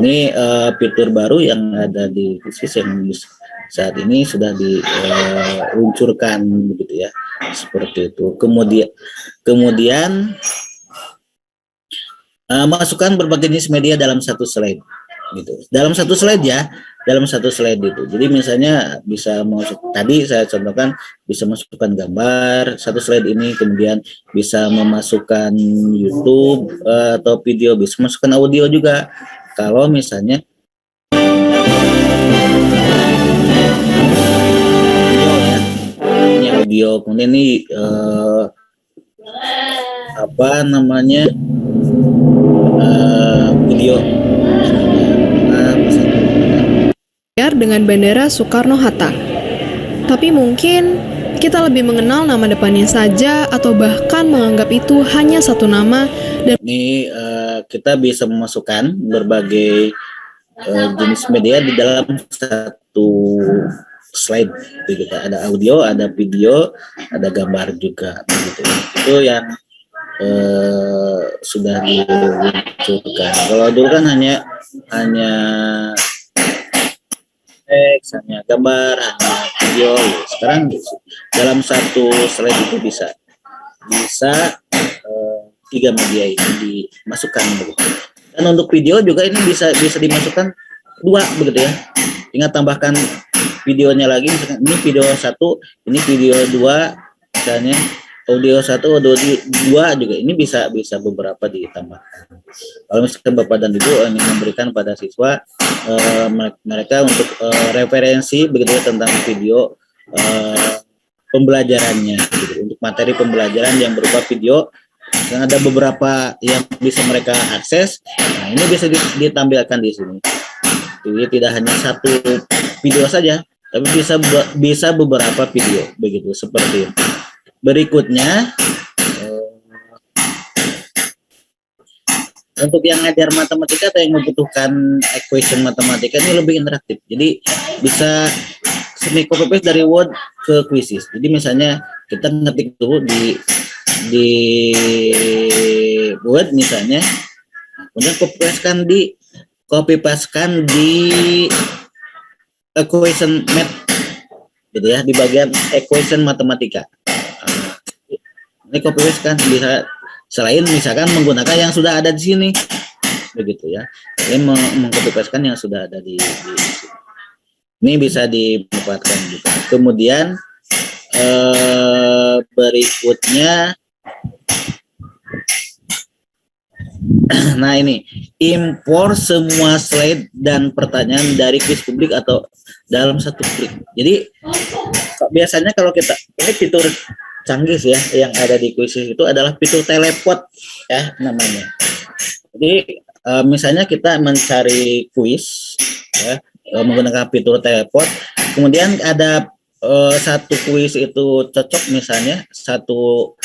Speaker 1: Ini fitur baru yang ada di Quizizz yang saat ini sudah diluncurkan begitu ya, seperti itu. Kemudian masukkan berbagai jenis media dalam satu slide gitu. Dalam satu slide ya, dalam satu slide itu. Jadi misalnya bisa masuk, tadi saya contohkan bisa masukkan gambar satu slide ini, kemudian bisa memasukkan YouTube atau video, bisa masukkan audio juga. Kalau misalnya ini audio, kemudian ini apa namanya video
Speaker 6: dengan Bandara Soekarno-Hatta. Tapi mungkin kita lebih mengenal nama depannya saja atau bahkan menganggap itu hanya satu nama. Dan
Speaker 1: ini kita bisa memasukkan berbagai jenis media di dalam satu slide begitu. Ada audio, ada video, ada gambar juga begitu. Itu yang sudah diluncurkan. Kalau dulu kan hanya teks, hanya gambar, hanya video. Sekarang dalam satu slide itu bisa 3 media ini dimasukkan begitu. Dan untuk video juga ini bisa dimasukkan 2 begitu ya. Tinggal tambahkan videonya lagi, misalkan ini video 1, ini video 2, misalnya audio 1, audio 2 juga, ini bisa beberapa ditambahkan. Kalau misalkan Bapak dan Ibu ingin memberikan pada siswa mereka untuk referensi begitu ya, tentang video pembelajarannya gitu. Untuk materi pembelajaran yang berupa video yang ada beberapa yang bisa mereka akses, nah ini bisa ditampilkan di sini. Jadi tidak hanya satu video saja, tapi bisa beberapa video begitu, seperti itu. Berikutnya untuk yang ngajar matematika atau yang membutuhkan equation matematika ini lebih interaktif. Jadi bisa semi copy paste dari Word ke Quizizz. Jadi misalnya kita ngetik dulu di Word misalnya, kemudian copy pastekan di equation math gitu ya, di bagian equation matematika. Ini copy pastekan bisa, selain misalkan menggunakan yang sudah ada di sini begitu ya. Ini mengcopy pastekan yang sudah ada di sini. Ini bisa dimanfaatkan juga. Kemudian berikutnya, nah ini impor semua slide dan pertanyaan dari quiz publik atau dalam satu klik. Jadi biasanya kalau kita, ini fitur canggih ya yang ada di Quizizz itu adalah fitur teleport ya namanya. Jadi misalnya kita mencari kuis ya, menggunakan fitur teleport, kemudian ada satu kuis itu cocok, misalnya satu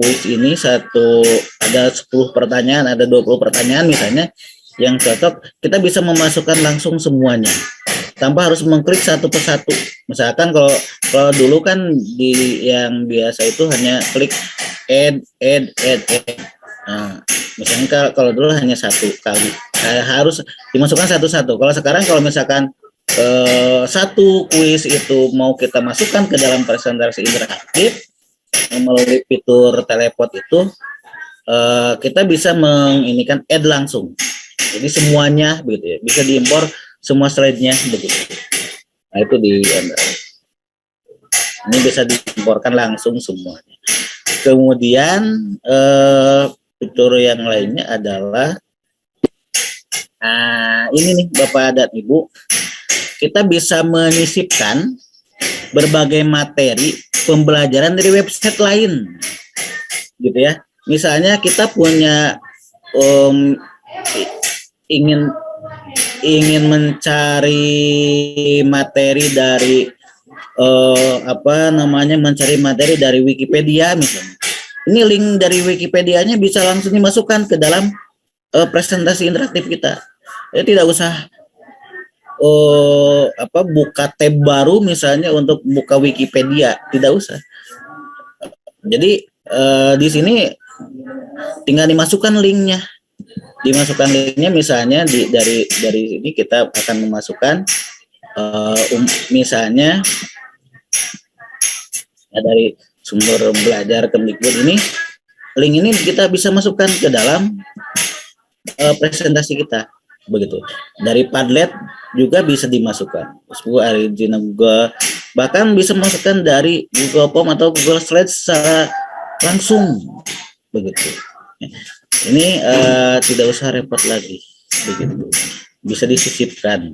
Speaker 1: kuis ini ada 10 pertanyaan, ada 20 pertanyaan misalnya yang cocok, kita bisa memasukkan langsung semuanya tanpa harus mengklik satu persatu. Misalkan kalau dulu kan di yang biasa itu hanya klik add. Nah, misalnya kalau dulu hanya satu kali, harus dimasukkan satu-satu. Kalau sekarang kalau misalkan satu kuis itu mau kita masukkan ke dalam presentasi interaktif melalui fitur teleport itu, kita bisa menginikan add langsung. Jadi semuanya begitu ya, bisa diimpor semua slide-nya begitu. Nah itu ini bisa diimporkan langsung semuanya. Kemudian fitur yang lainnya adalah ini nih Bapak dan Ibu, kita bisa menyisipkan berbagai materi pembelajaran dari website lain gitu ya. Misalnya kita punya ingin mencari materi dari mencari materi dari Wikipedia misalnya. Ini link dari Wikipedianya bisa langsung dimasukkan ke dalam presentasi interaktif kita. Tidak usah buka tab baru misalnya untuk buka Wikipedia, tidak usah. Jadi di sini tinggal dimasukkan linknya. Misalnya dari sini kita akan memasukkan misalnya dari sumber belajar Kemdikbud ini, link ini kita bisa masukkan ke dalam presentasi kita, begitu. Dari Padlet juga bisa dimasukkan, original Google, bahkan bisa masukkan dari Google Form atau Google Slides secara langsung, begitu. Ini tidak usah repot lagi, begitu. Bisa disisipkan.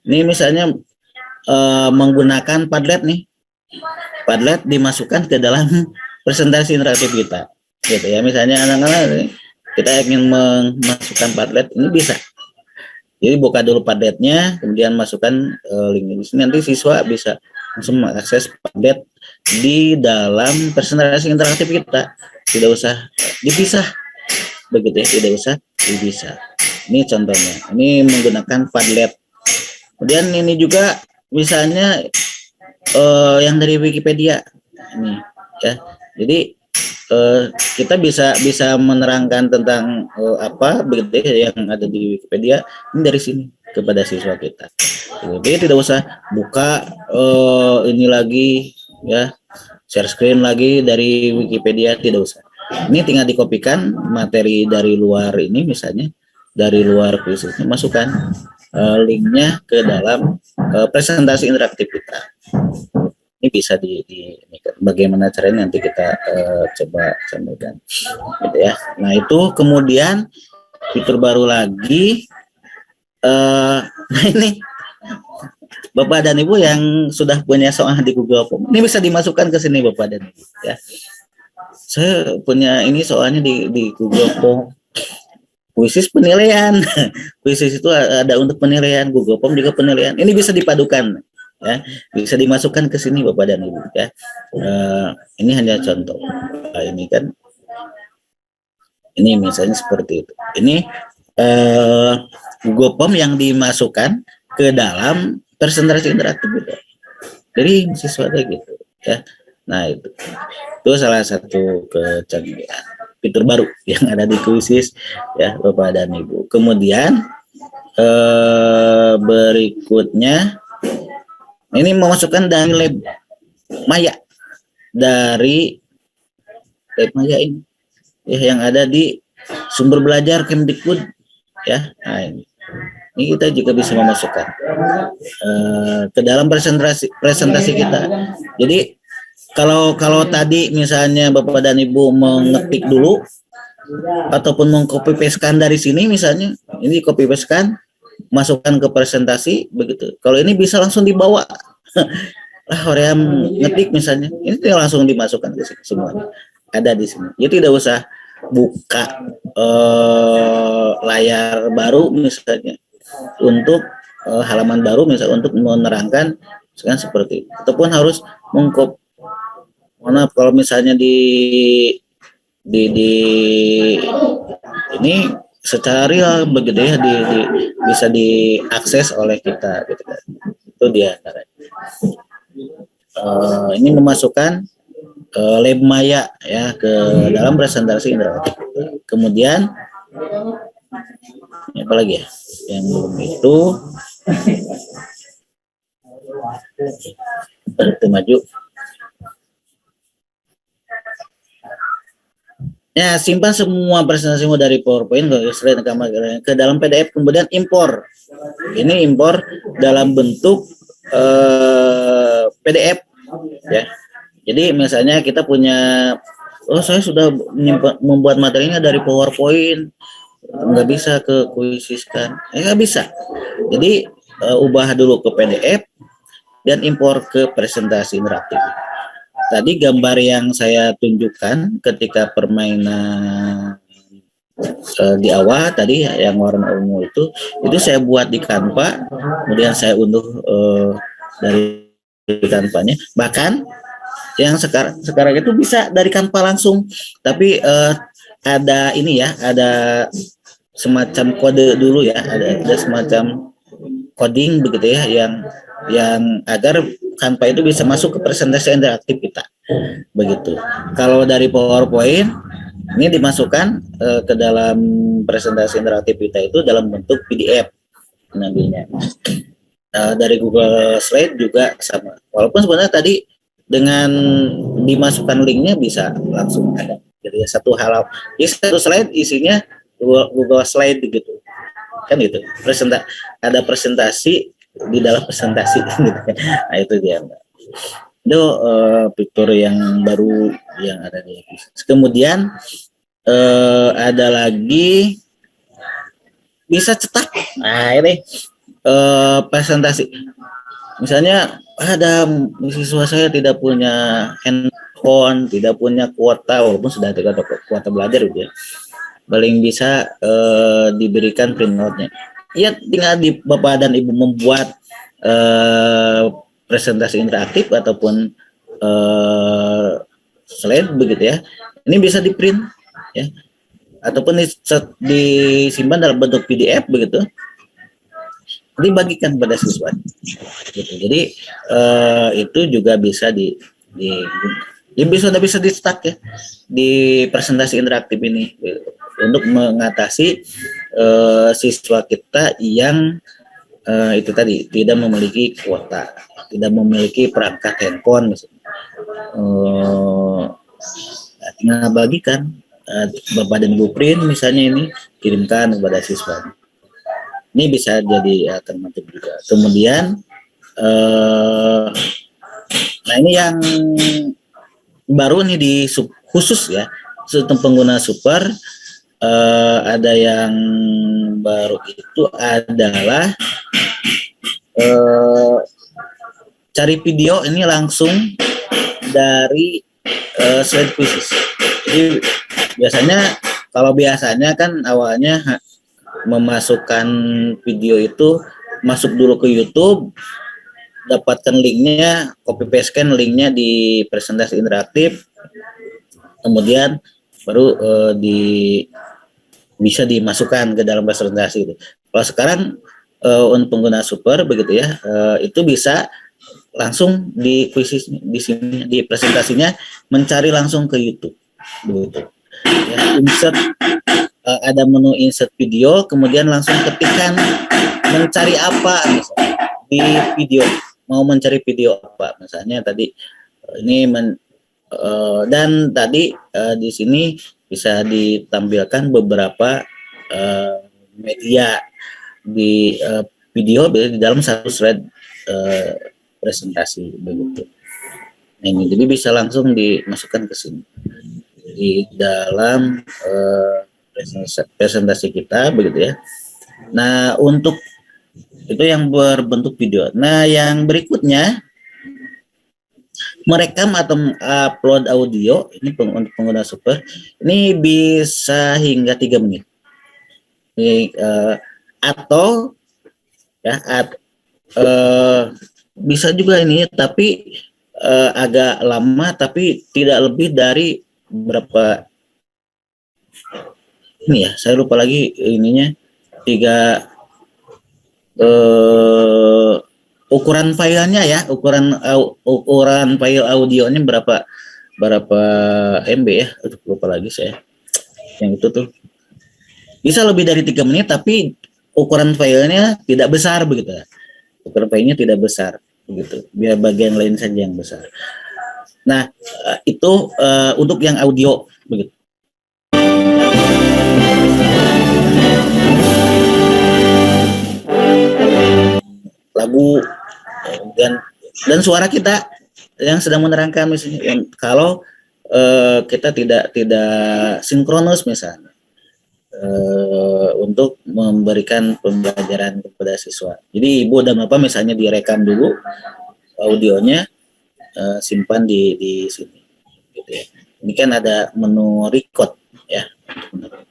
Speaker 1: Ini misalnya menggunakan Padlet nih, Padlet dimasukkan ke dalam presentasi interaktif kita, gitu ya. Misalnya anak-anak kita ingin memasukkan Padlet, ini bisa. Jadi buka dulu Padletnya, kemudian masukkan link di sini. Nanti siswa bisa langsung mengakses Padlet di dalam presentasi interaktif kita. Tidak usah dipisah, begitu ya. Tidak usah dipisah. Ini contohnya. Ini menggunakan Padlet. Kemudian ini juga misalnya yang dari Wikipedia ini, ya. Jadi kita bisa menerangkan tentang apa begitu ya, yang ada di Wikipedia ini dari sini kepada siswa kita. Jadi tidak usah buka ini lagi ya, share screen lagi dari Wikipedia, tidak usah. Ini tinggal dikopikan materi dari luar ini, misalnya dari luar kuisisnya, masukkan linknya ke dalam presentasi interaktif kita. Ini bisa bagaimana caranya nanti kita coba sampaikan, gitu ya. Nah itu kemudian fitur baru lagi, nah ini Bapak dan Ibu yang sudah punya soal di Google Form, ini bisa dimasukkan ke sini Bapak dan Ibu, ya. Saya punya ini soalnya di Google Form, kuisis penilaian, kuisis itu ada untuk penilaian, Google Form juga penilaian, ini bisa dipadukan. Ya, bisa dimasukkan ke sini Bapak dan Ibu, ya. Ini hanya contoh. Ini kan, ini misalnya seperti itu. Ini Google Form yang dimasukkan ke dalam presentasi interaktif itu. Jadi siswa ada gitu, ya. Nah itu salah satu kecanggihan fitur baru yang ada di kuisis, ya Bapak dan Ibu. Kemudian berikutnya, ini memasukkan dari lab Maya, dari lab Maya ini, ya, yang ada di sumber belajar Kemdikbud, ya. Nah, ini kita juga bisa memasukkan ke dalam presentasi kita. Jadi kalau tadi misalnya Bapak dan Ibu mengetik dulu ataupun mengcopy pastekan dari sini, misalnya ini copy pastekan, masukkan ke presentasi, begitu. Kalau ini bisa langsung dibawa. Orang ngetik misalnya, ini langsung dimasukkan ke sini semuanya. Ada di sini. Jadi tidak usah buka layar baru misalnya untuk halaman baru, misalnya untuk menerangkan misalkan seperti itu. Ataupun harus kalau misalnya di ini secara real begitu ya, bisa diakses oleh kita, gitu kan. Itu dia caranya. Ini memasukkan lab Maya ya ke dalam presentasi interaktif. Kemudian apa lagi ya yang belum itu, maju. Ya, simpan semua presentasimu dari PowerPoint ke dalam PDF, kemudian impor. Ini impor dalam bentuk PDF, ya. Jadi misalnya kita punya, saya sudah membuat materinya dari PowerPoint, nggak bisa ke kuisiskan, nggak bisa. Jadi ubah dulu ke PDF dan impor ke presentasi interaktif. Tadi gambar yang saya tunjukkan ketika permainan di awal tadi yang warna ungu itu saya buat di Canva, kemudian saya unduh dari Canva-nya. Bahkan yang sekarang itu bisa dari Canva langsung, tapi ada ini ya, ada semacam kode dulu ya, ada semacam coding begitu ya, yang agar Canva itu bisa masuk ke presentasi interaktif kita begitu. Kalau dari PowerPoint ini dimasukkan ke dalam presentasi interaktif kita itu dalam bentuk PDF nantinya. Dari Google Slide juga sama. Walaupun sebenarnya tadi dengan dimasukkan linknya bisa langsung ada. Jadi satu hal, jadi satu slide isinya Google Slide gitu, kan gitu. Ada presentasi di dalam presentasi gitu. Nah itu dia. Itu fitur yang baru yang ada di Office. Kemudian ada lagi bisa cetak. Nah ini presentasi. Misalnya ada siswa saya tidak punya handphone, tidak punya kuota, walaupun sudah ada kuota belajar gitu ya. Paling bisa diberikan printout-nya. Ya tinggal Bapak dan Ibu membuat presentasi interaktif ataupun slide begitu ya. Ini bisa di-print ya. Ataupun disimpan dalam bentuk PDF begitu. Dibagikan pada siswa gitu. Jadi itu juga bisa bisa di-stack ya di presentasi interaktif ini gitu, untuk mengatasi siswa kita yang itu tadi tidak memiliki kuota, tidak memiliki perangkat handphone misalnya. Tinggal bagikan Bapak dan Ibu print misalnya, ini kirimkan kepada siswa. Ini bisa jadi alternatif juga. Kemudian, nah ini yang baru nih di khusus ya, untuk pengguna super, ada yang baru itu adalah cari video ini langsung dari slide quizzes. Jadi biasanya kan awalnya memasukkan video itu masuk dulu ke YouTube, dapatkan linknya, copy paste linknya di presentasi interaktif, kemudian baru bisa dimasukkan ke dalam presentasi itu. Kalau sekarang untuk pengguna super begitu ya, itu bisa langsung di sini di presentasinya mencari langsung ke YouTube begitu. Ya, insert ada menu insert video, kemudian langsung ketikkan mencari apa misalnya di video, mau mencari video apa misalnya tadi ini dan tadi di sini bisa ditampilkan beberapa media di video di dalam satu slide presentasi begitu. Nah, ini jadi bisa langsung dimasukkan ke sini di dalam presentasi kita begitu ya. Nah, untuk itu yang berbentuk video. Nah, yang berikutnya merekam atau upload audio ini untuk pengguna super ini bisa hingga 3 menit. Ini, atau ya bisa juga ini tapi agak lama, tapi tidak lebih dari berapa ini ya, saya lupa lagi ininya, ukuran filenya ya, ukuran file audionya berapa MB ya, lupa lagi saya. Yang itu tuh bisa lebih dari 3 menit, tapi ukuran filenya tidak besar begitu ya. Ukuran filenya tidak besar begitu, biar bagian lain saja yang besar. Nah, itu untuk yang audio begitu. Lagu dan suara kita yang sedang menerangkan misalnya, kalau kita tidak sinkronus misalnya, untuk memberikan pembelajaran kepada siswa. Jadi ibu dan bapak misalnya direkam dulu audionya, simpan di sini gitu ya. Ini kan ada menu record ya.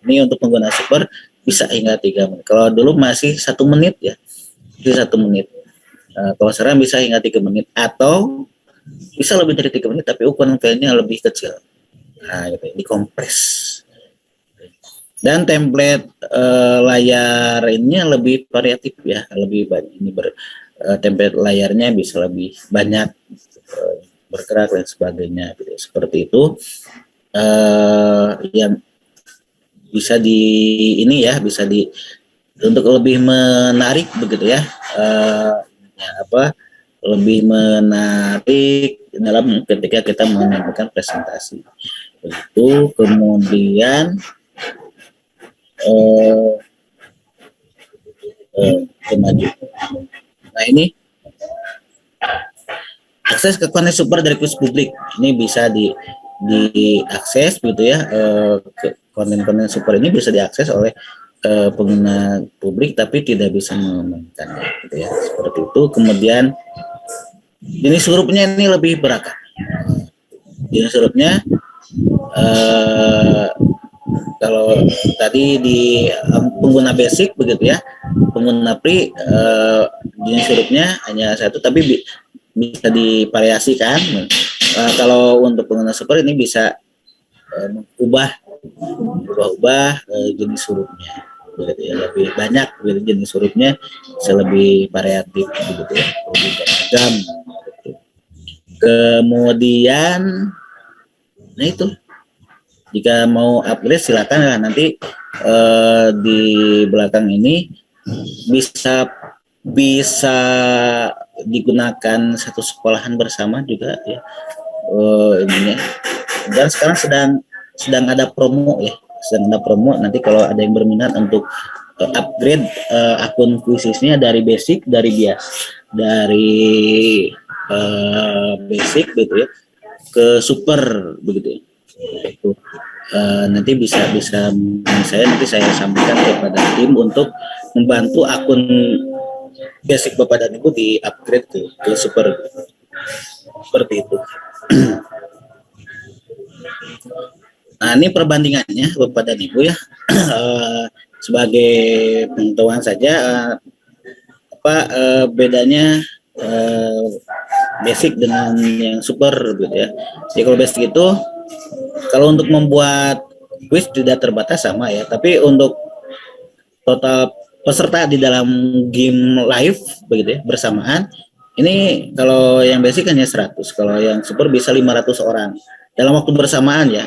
Speaker 1: Ini untuk pengguna super bisa hingga 3 menit. Kalau dulu masih 1 menit ya, itu 1 menit. Kalau sekarang bisa hingga 3 menit atau bisa lebih dari 3 menit, tapi ukuran filenya lebih kecil. Nah, gitu, dikompres. Dan template layar ini lebih variatif ya, lebih banyak ini template layarnya bisa lebih banyak bergerak dan sebagainya gitu. Seperti itu yang bisa di bisa untuk lebih menarik begitu ya, lebih menarik dalam ketika kita menyampaikan presentasi. Itu kemudian maju. Nah ini akses ke konten super dari kuis publik ini bisa diakses gitu ya, konten-konten super ini bisa diakses oleh pengguna publik tapi tidak bisa memainkannya gitu ya, seperti itu. Kemudian jenis hurufnya ini lebih beragam. Jenis hurufnya kalau tadi di pengguna basic begitu ya, pengguna pre jenis hurufnya hanya satu tapi bisa divariasikan. Kalau untuk pengguna super ini bisa ubah jenis hurufnya begitu ya, lebih banyak gitu, jenis hurufnya bisa lebih variatif begitu ya, lebih beragam gitu. Kemudian nah itu jika mau upgrade silakan ya, nanti di belakang ini bisa digunakan satu sekolahan bersama juga ya, ininya. Dan sekarang sedang ada promo ya, nanti kalau ada yang berminat untuk upgrade akun kuisisnya dari basic, dari bias, dari basic gitu ya ke super begitu ya. Itu nanti bisa nanti saya sampaikan kepada tim untuk membantu akun basic Bapak dan Ibu di upgrade ke super seperti itu. Nah ini perbandingannya Bapak dan Ibu ya, sebagai pengetahuan saja bedanya basic dengan yang super gitu ya. Jadi kalau basic itu kalau untuk membuat quiz tidak terbatas sama ya, tapi untuk total peserta di dalam game live begitu ya bersamaan ini kalau yang basic hanya 100, kalau yang super bisa 500 orang dalam waktu bersamaan ya.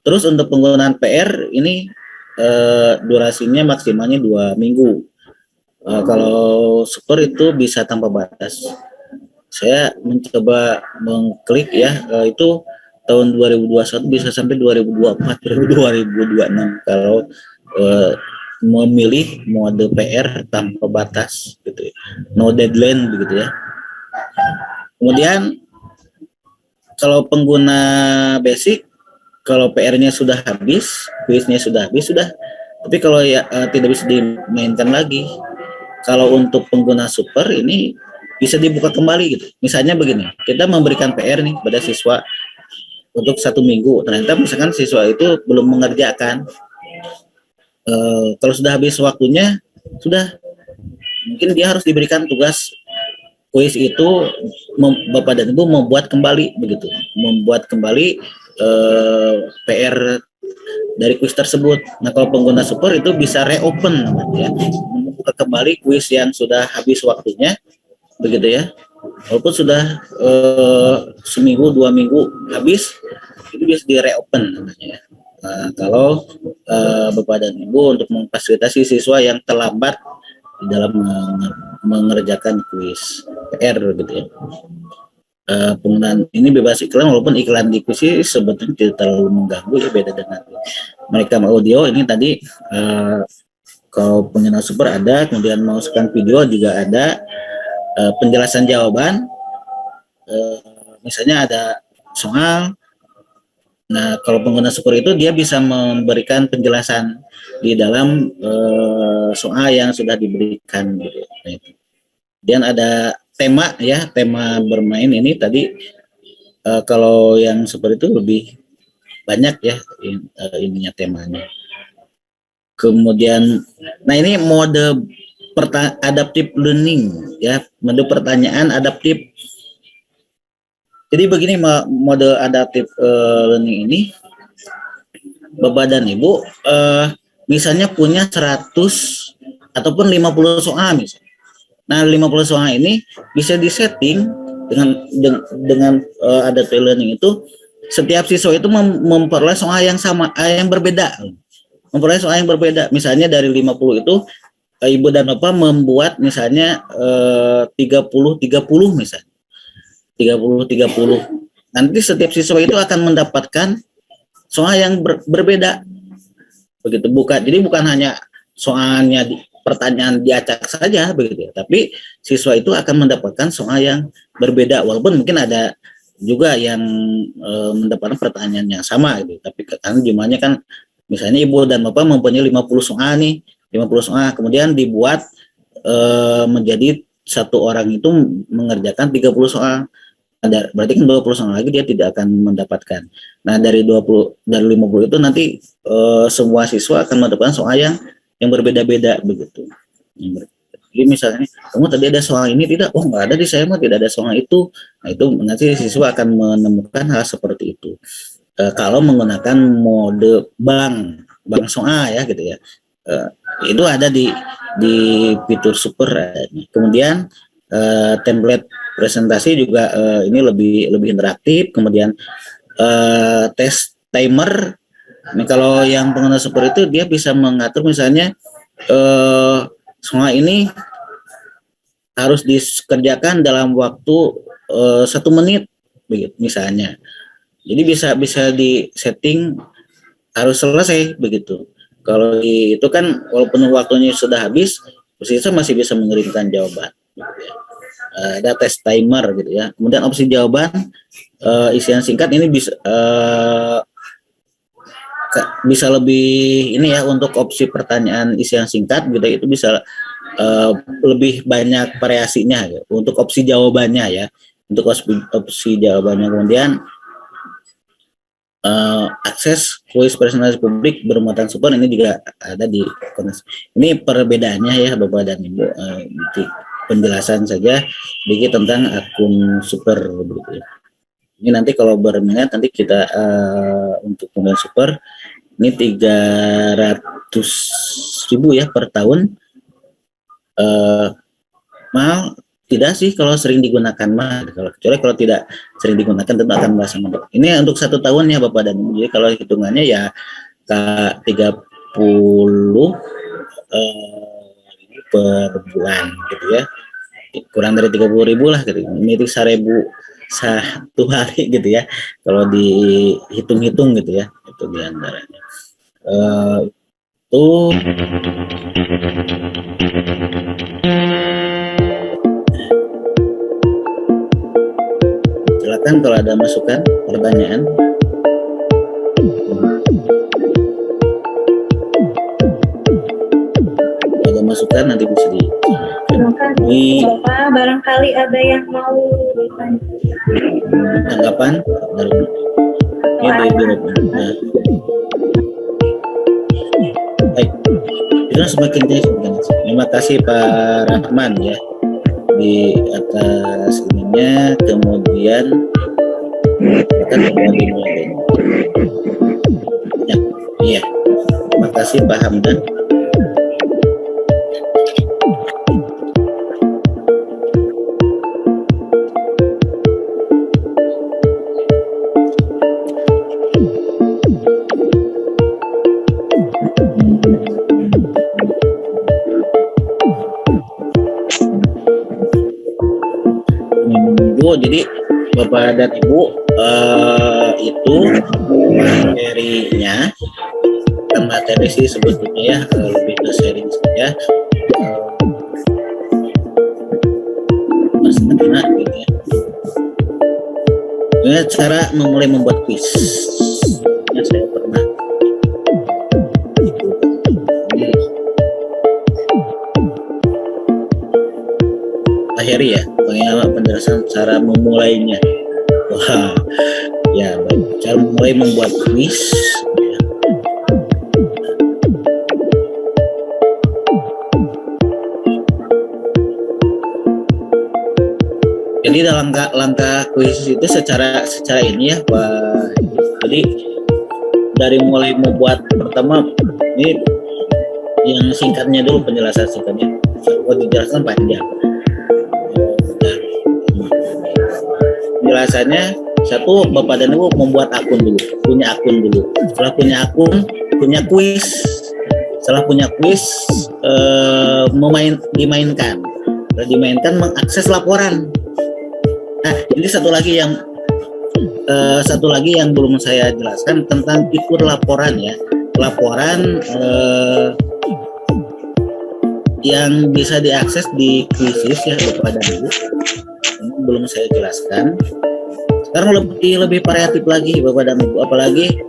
Speaker 1: Terus untuk penggunaan PR ini durasinya maksimalnya 2 minggu. Kalau super itu bisa tanpa batas. Saya mencoba mengklik ya, itu tahun 2021 bisa sampai 2024, 2026 kalau memilih mode PR tanpa batas gitu ya. No deadline begitu ya. Kemudian kalau pengguna basic, kalau PR-nya sudah habis, kuisnya sudah habis sudah. Tapi kalau ya tidak bisa dimainkan lagi. Kalau untuk pengguna super ini bisa dibuka kembali gitu. Misalnya begini, kita memberikan PR nih pada siswa untuk 1 minggu, ternyata misalkan siswa itu belum mengerjakan, kalau sudah habis waktunya, sudah mungkin dia harus diberikan tugas kuis itu Bapak dan Ibu membuat kembali begitu, membuat kembali PR dari kuis tersebut. Nah kalau pengguna super itu bisa reopen namanya ya, membuka kembali kuis yang sudah habis waktunya begitu ya, walaupun sudah seminggu 2 minggu habis, itu bisa di reopen namanya. Kalau Bapak dan Ibu untuk memfasilitasi siswa yang terlambat di dalam mengerjakan kuis PR gitu ya. Penggunaan ini bebas iklan, walaupun iklan di kuis sebetulnya tidak terlalu mengganggu ya, beda dengan mereka audio. Ini tadi kalau pengguna super ada, kemudian masukkan video juga ada, penjelasan jawaban, misalnya ada soal. Nah kalau pengguna super itu dia bisa memberikan penjelasan di dalam soal yang sudah diberikan gitu. Nah, itu. Dan ada tema ya, tema bermain ini tadi kalau yang seperti itu lebih banyak ya ininya temanya. Kemudian nah ini mode adaptive learning ya, mode pertanyaan adaptif. Jadi begini mode adaptive learning ini, Bapak dan Ibu misalnya punya 100 ataupun 50 soal misalnya. Nah, 50 soal ini bisa disetting dengan ada learning itu, setiap siswa itu memperoleh soal yang sama, yang berbeda. Memperoleh soal yang berbeda. Misalnya dari 50 itu Ibu dan Bapak membuat misalnya 30 misalnya. 30. Nanti setiap siswa itu akan mendapatkan soal yang berbeda. Begitu, jadi bukan hanya soalnya pertanyaan diacak saja begitu ya, tapi siswa itu akan mendapatkan soal yang berbeda, walaupun mungkin ada juga yang mendapatkan pertanyaan yang sama gitu, tapi karena jumlahnya kan misalnya Ibu dan Bapak mempunyai 50 soal nih, 50 soal, kemudian dibuat menjadi satu orang itu mengerjakan 30 soal. Berarti kan 20 soal lagi dia tidak akan mendapatkan. Nah, dari 50 itu nanti semua siswa akan mendapatkan soal yang berbeda-beda begitu. Jadi misalnya kamu tadi ada soal ini, tidak, oh nggak ada di saya mah, tidak ada soal itu. Nah, itu nanti siswa akan menemukan hal seperti itu. Kalau menggunakan mode bank soal ya gitu ya. Itu ada di fitur super. Kemudian template presentasi juga ini lebih interaktif. Kemudian tes timer. Ini kalau yang pengguna super itu dia bisa mengatur misalnya soal ini harus dikerjakan dalam waktu 1 menit begitu misalnya. Jadi bisa di setting harus selesai begitu. Kalau itu kan walaupun waktunya sudah habis, siswa masih bisa mengirimkan jawaban. Gitu ya. Ada tes timer gitu ya. Kemudian opsi jawaban isian singkat ini bisa lebih ini ya, untuk opsi pertanyaan isian singkat gitu itu bisa lebih banyak variasinya ya. Untuk opsi jawabannya ya, untuk opsi jawabannya. Kemudian akses kuis presentasi publik bermuatan super ini juga ada di ini. Perbedaannya ya Bapak dan Ibu, penjelasan saja sedikit tentang akun super begitu ya. Ini nanti kalau berminat nanti kita untuk penggunaan super ini 300.000 ya per tahun. Mahal tidak sih kalau sering digunakan mah, kecuali kalau tidak sering digunakan tentu akan merasa mahal. Ini untuk 1 tahun ya Bapak dan Ibu. Jadi kalau hitungannya ya 30 per bulan gitu ya, kurang dari 30.000 lah gitu. Ini itu 1.000 satu hari gitu ya, kalau dihitung-hitung gitu ya, itu diantaranya. Silakan kalau ada masukan, pertanyaan. Kalau ada masukan nanti bisa
Speaker 2: Terima kasih Bapak, barangkali ada yang mau ditanya.
Speaker 1: Tanggapan dari baik, itu semakin jelas. Terima kasih Pak Rahman ya di atas ininya. Kemudian kita kembali mulai. Ya, iya. Terima kasih Pak Hamdan. Jadi Bapak dan Ibu itu materinya, materi sih sebetulnya ya, lebih ke sharing saja. Mas Adina gitu ya. Ini cara memulai membuat quiz. Ya, saya pernah. Akhiri ya, bagaimana penjelasan cara memulainya. Wah, ya baik. Cara mulai membuat quiz. Jadi dalam langkah kuis itu secara ini ya Pak. Jadi dari mulai membuat pertama ini yang singkatnya dulu, penjelasan singkatnya. Kalau dijelaskan panjang. Penjelasannya satu, Bapak dan Ibu membuat akun dulu, punya akun dulu. Setelah punya akun, punya kuis. Setelah punya kuis, dimainkan. Setelah dimainkan, mengakses laporan. Nah, ini satu lagi yang belum saya jelaskan tentang fitur laporan ya. Laporan yang bisa diakses di Quizizz ya Bapak dan Ibu. Ini belum saya jelaskan. Sekarang lebih variatif lagi Bapak dan Ibu, apalagi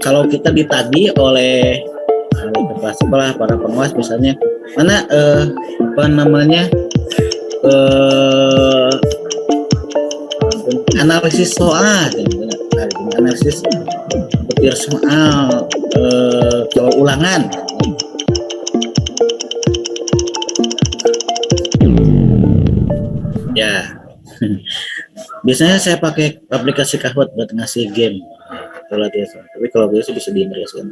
Speaker 1: kalau kita ditagih oleh kepala sekolah, para pengawas misalnya, mana analisis soal, analisis petir soal kalau ulangan. Ya, biasanya saya pakai aplikasi Kahoot buat ngasih game. Tapi kalau bisa di Indonesia.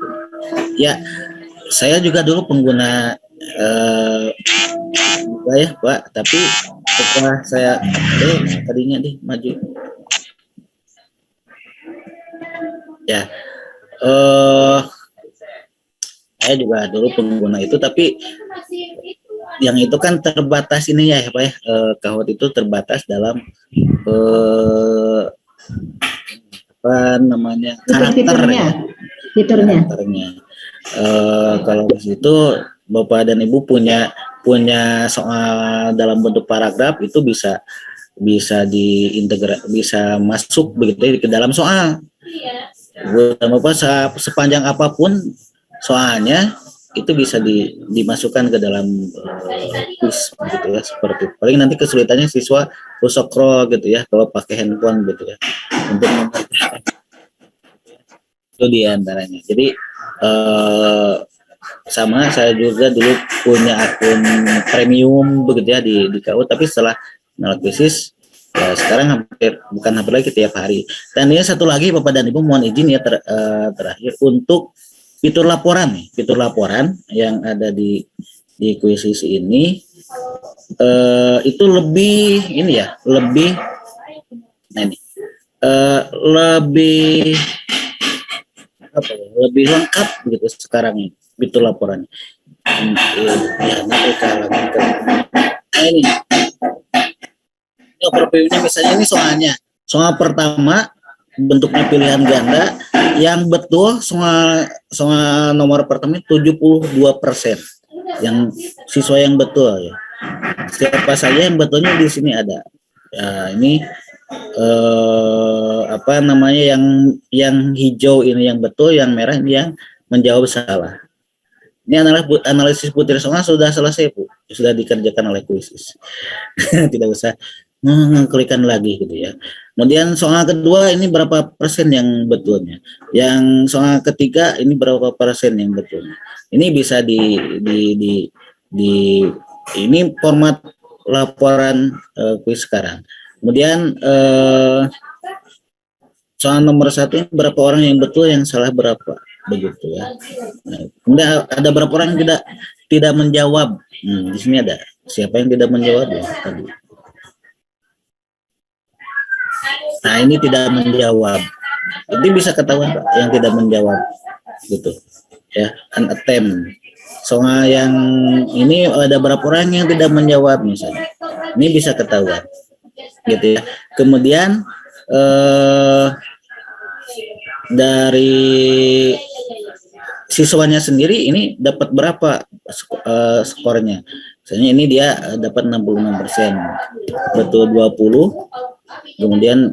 Speaker 1: Ya, saya juga dulu pengguna ya Pak, tapi setelah saya tadinya maju. Ya, saya juga dulu pengguna itu, tapi yang itu kan terbatas ini ya Pak ya, Kahoot itu terbatas dalam karakternya. Kalau di situ Bapak dan Ibu punya soal dalam bentuk paragraf, itu bisa bisa masuk begitu ke dalam soal. Bapak sepanjang apapun soalnya itu bisa dimasukkan ke dalam kuis gitu ya, seperti itu. Paling nanti kesulitannya siswa harus scroll gitu ya kalau pakai handphone gitu ya untuk itu diantaranya. Jadi sama saya juga dulu punya akun premium begitu ya di KU, tapi setelah kenal Quizizz ya sekarang bukan hampir lagi tiap hari. Dan ini satu lagi Bapak dan Ibu, mohon izin ya terakhir untuk fitur laporan nih, fitur laporan yang ada di Quizizz ini itu lebih ini ya, lebih lebih lengkap gitu sekarang ini fitur laporannya. Ini overview-nya misalnya ini soal pertama bentuknya pilihan ganda, yang betul soal nomor pertama 72%, yang siswa yang betul ya. Siapa saja yang betulnya di sini ada. Ya, ini yang hijau ini yang betul, yang merah ini yang menjawab salah. Ini analisis butir soal sudah selesai Bu, sudah dikerjakan oleh Quizizz. Tidak usah mengklikkan lagi gitu ya. Kemudian soal kedua ini berapa persen yang betulnya, yang soal ketiga ini berapa persen yang betulnya. Ini bisa ini format laporan kuis sekarang. Kemudian soal nomor 1 ini berapa orang yang betul, yang salah berapa begitu ya. Nah, kemudian ada berapa orang yang tidak menjawab. Di sini ada siapa yang tidak menjawab ya tadi. Nah, ini tidak menjawab. Ini bisa ketahuan Pak, yang tidak menjawab gitu. Ya, attempt. Soal yang ini ada berapa orang yang tidak menjawab misalnya. Ini bisa ketahuan. Gitu ya. Kemudian dari siswanya sendiri ini dapat berapa skornya. Misalnya ini dia dapat 66%. Betul 20. Kemudian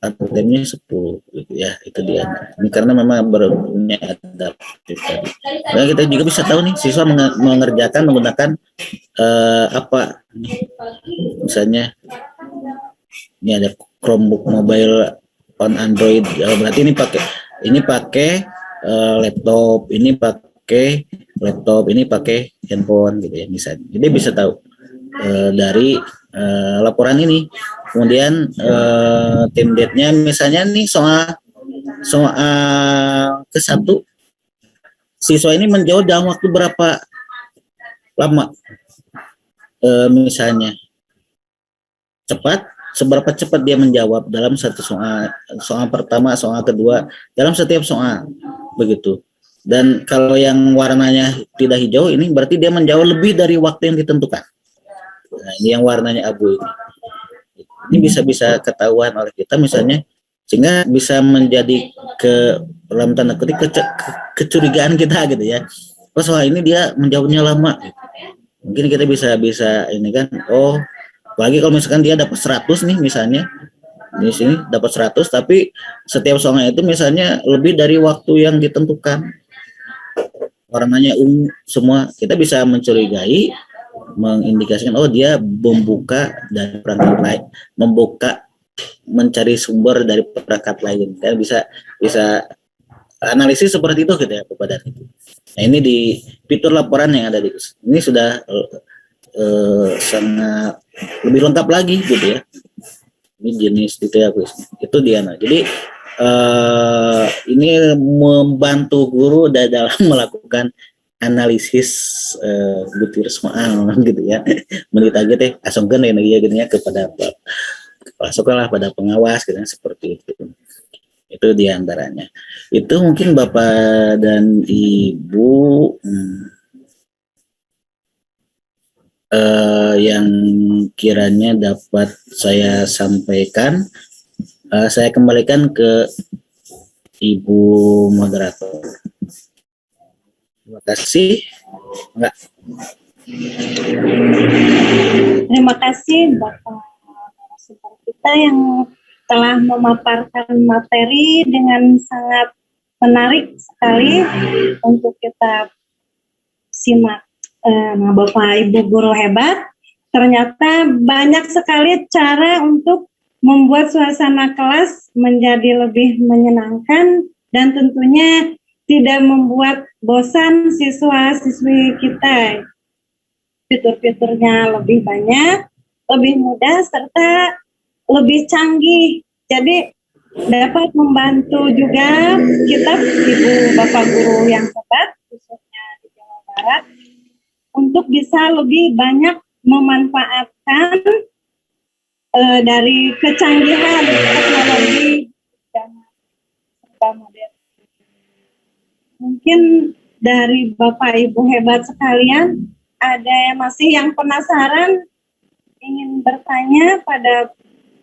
Speaker 1: atemnya 10 gitu ya, itu dia. Ini karena memang berpunya adaptif tadi. Nah, kita juga bisa tahu nih siswa mengerjakan menggunakan apa misalnya ini ada Chromebook mobile on Android, berarti ini pakai laptop, ini pakai handphone gitu ya misalnya. Jadi bisa tahu dari laporan ini. Kemudian tim date-nya misalnya nih soal soal ke-1, siswa ini menjawab dalam waktu berapa lama? Misalnya cepat, seberapa cepat dia menjawab dalam satu soal pertama, soal kedua, dalam setiap soal, begitu. Dan kalau yang warnanya tidak hijau ini berarti dia menjawab lebih dari waktu yang ditentukan. Nah, ini yang warnanya abu ini. Ini bisa ketahuan oleh kita misalnya, sehingga bisa menjadi dalam tanda kutip kecurigaan kita gitu ya. Oh, soal ini dia menjawabnya lama. Gitu. Mungkin kita bisa ini kan, oh, apalagi kalau misalkan dia dapat 100 nih misalnya, di sini dapat 100 tapi setiap soalnya itu misalnya lebih dari waktu yang ditentukan, warnanya ungu semua, kita bisa mencurigai, mengindikasikan oh dia membuka dari perangkat lain, mencari sumber dari perangkat lain, kan bisa analisis seperti itu gitu ya Bapak. Nah, ini di fitur laporan yang ada di ini sudah sangat lebih lengkap lagi gitu ya. Ini jenis detail itu dia. Nah, jadi ini membantu guru dalam melakukan analisis butir soal gitu ya. Menitagi teh asongkeun ya gitu ya kepada kepala sekolah, pada pengawas gitu seperti itu. Itu diantaranya. Itu mungkin Bapak dan Ibu yang kiranya dapat saya sampaikan. Saya kembalikan ke Ibu moderator. Terima kasih. Enggak.
Speaker 2: Terima kasih Bapak narasumber kita yang telah memaparkan materi dengan sangat menarik sekali untuk kita simak. Nah, Bapak Ibu guru hebat, ternyata banyak sekali cara untuk membuat suasana kelas menjadi lebih menyenangkan dan tentunya tidak membuat bosan siswa-siswi kita. Fitur-fiturnya lebih banyak, lebih mudah, serta lebih canggih. Jadi dapat membantu juga kita Ibu Bapak guru yang hebat, khususnya di Jawa Barat, untuk bisa lebih banyak memanfaatkan dari kecanggihan teknologi dan serba modern. Mungkin dari Bapak Ibu hebat sekalian, ada yang masih yang penasaran ingin bertanya pada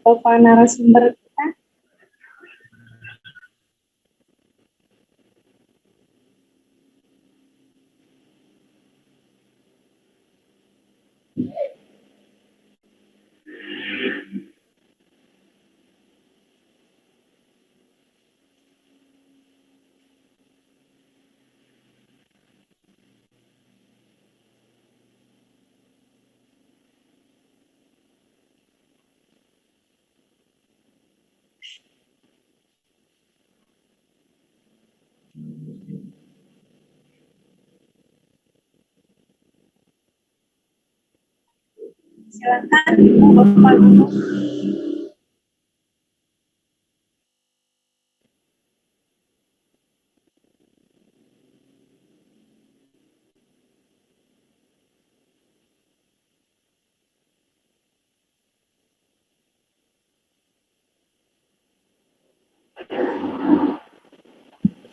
Speaker 2: Bapak narasumber kita? Silakan Bapak Guru.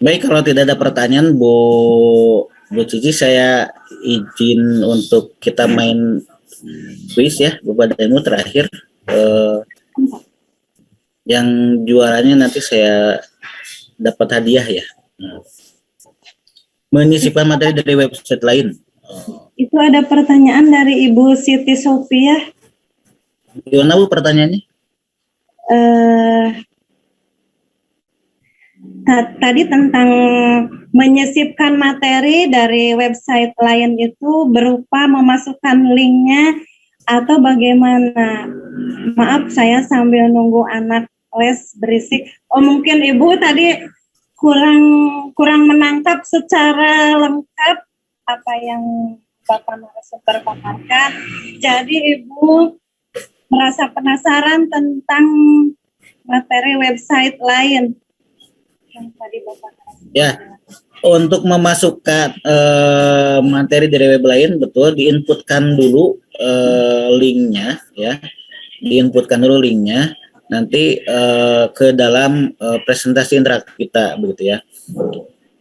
Speaker 1: Baik, kalau tidak ada pertanyaan Bu Cici, saya izin untuk kita main quiz ya, Bapak dan Ibu. Terakhir yang juaranya nanti saya dapat hadiah ya. Menyisipkan materi dari website lain.
Speaker 2: Itu ada pertanyaan dari Ibu Siti Sophia.
Speaker 1: Gimana Bu pertanyaannya?
Speaker 2: Tadi tentang menyisipkan materi dari website lain itu berupa memasukkan linknya atau bagaimana? Maaf, saya sambil nunggu anak les berisik. Oh, mungkin Ibu tadi kurang menangkap secara lengkap apa yang Bapak narasumber paparkan. Jadi Ibu merasa penasaran tentang materi website lain. yang tadi Bapak.
Speaker 1: Ya, untuk memasukkan materi dari web lain, betul diinputkan dulu linknya, ya, diinputkan dulu linknya, nanti ke dalam presentasi interaktif kita, begitu ya.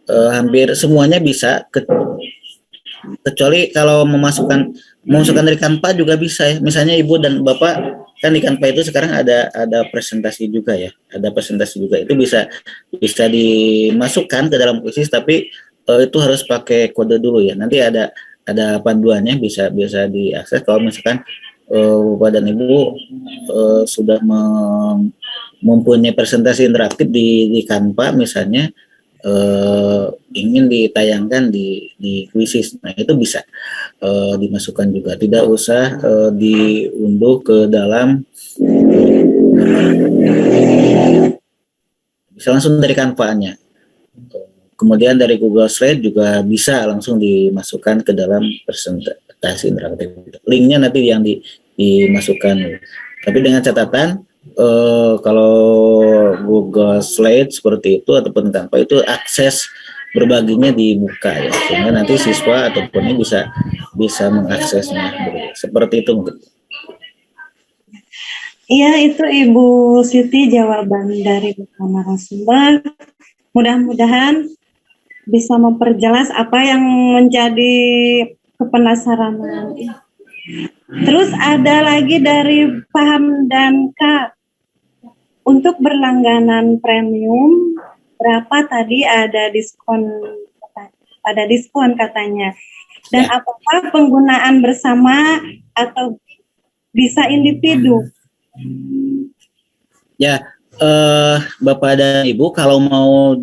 Speaker 1: Hampir semuanya bisa, kecuali kalau memasukkan dari Canva juga bisa ya. Misalnya Ibu dan Bapak kan di Canva itu sekarang ada presentasi juga ya, ada presentasi juga, itu bisa dimasukkan ke dalam kuisis, tapi itu harus pakai kode dulu ya. Nanti ada panduannya, bisa diakses kalau misalkan Bapak dan Ibu sudah mempunyai presentasi interaktif di Canva misalnya, ingin ditayangkan di kuisis. Nah, itu bisa dimasukkan juga, tidak usah diunduh ke dalam, bisa langsung dari Canva-nya. Kemudian dari Google Slide juga bisa langsung dimasukkan ke dalam presentasi interaktif. Linknya nanti yang dimasukkan, tapi dengan catatan kalau Google Slide seperti itu ataupun Canva itu akses berbaginya dibuka ya, sehingga nanti siswa ataupun ini bisa mengaksesnya, seperti itu mungkin.
Speaker 2: Iya, itu Ibu Siti jawaban dari Bapak narasumber. Mudah-mudahan bisa memperjelas apa yang menjadi kepenasaran. Terus ada lagi dari Paham dan Kak. Untuk berlangganan premium berapa tadi ada diskon katanya. Dan apakah penggunaan bersama atau bisa individu?
Speaker 1: Ya, Bapak dan Ibu kalau mau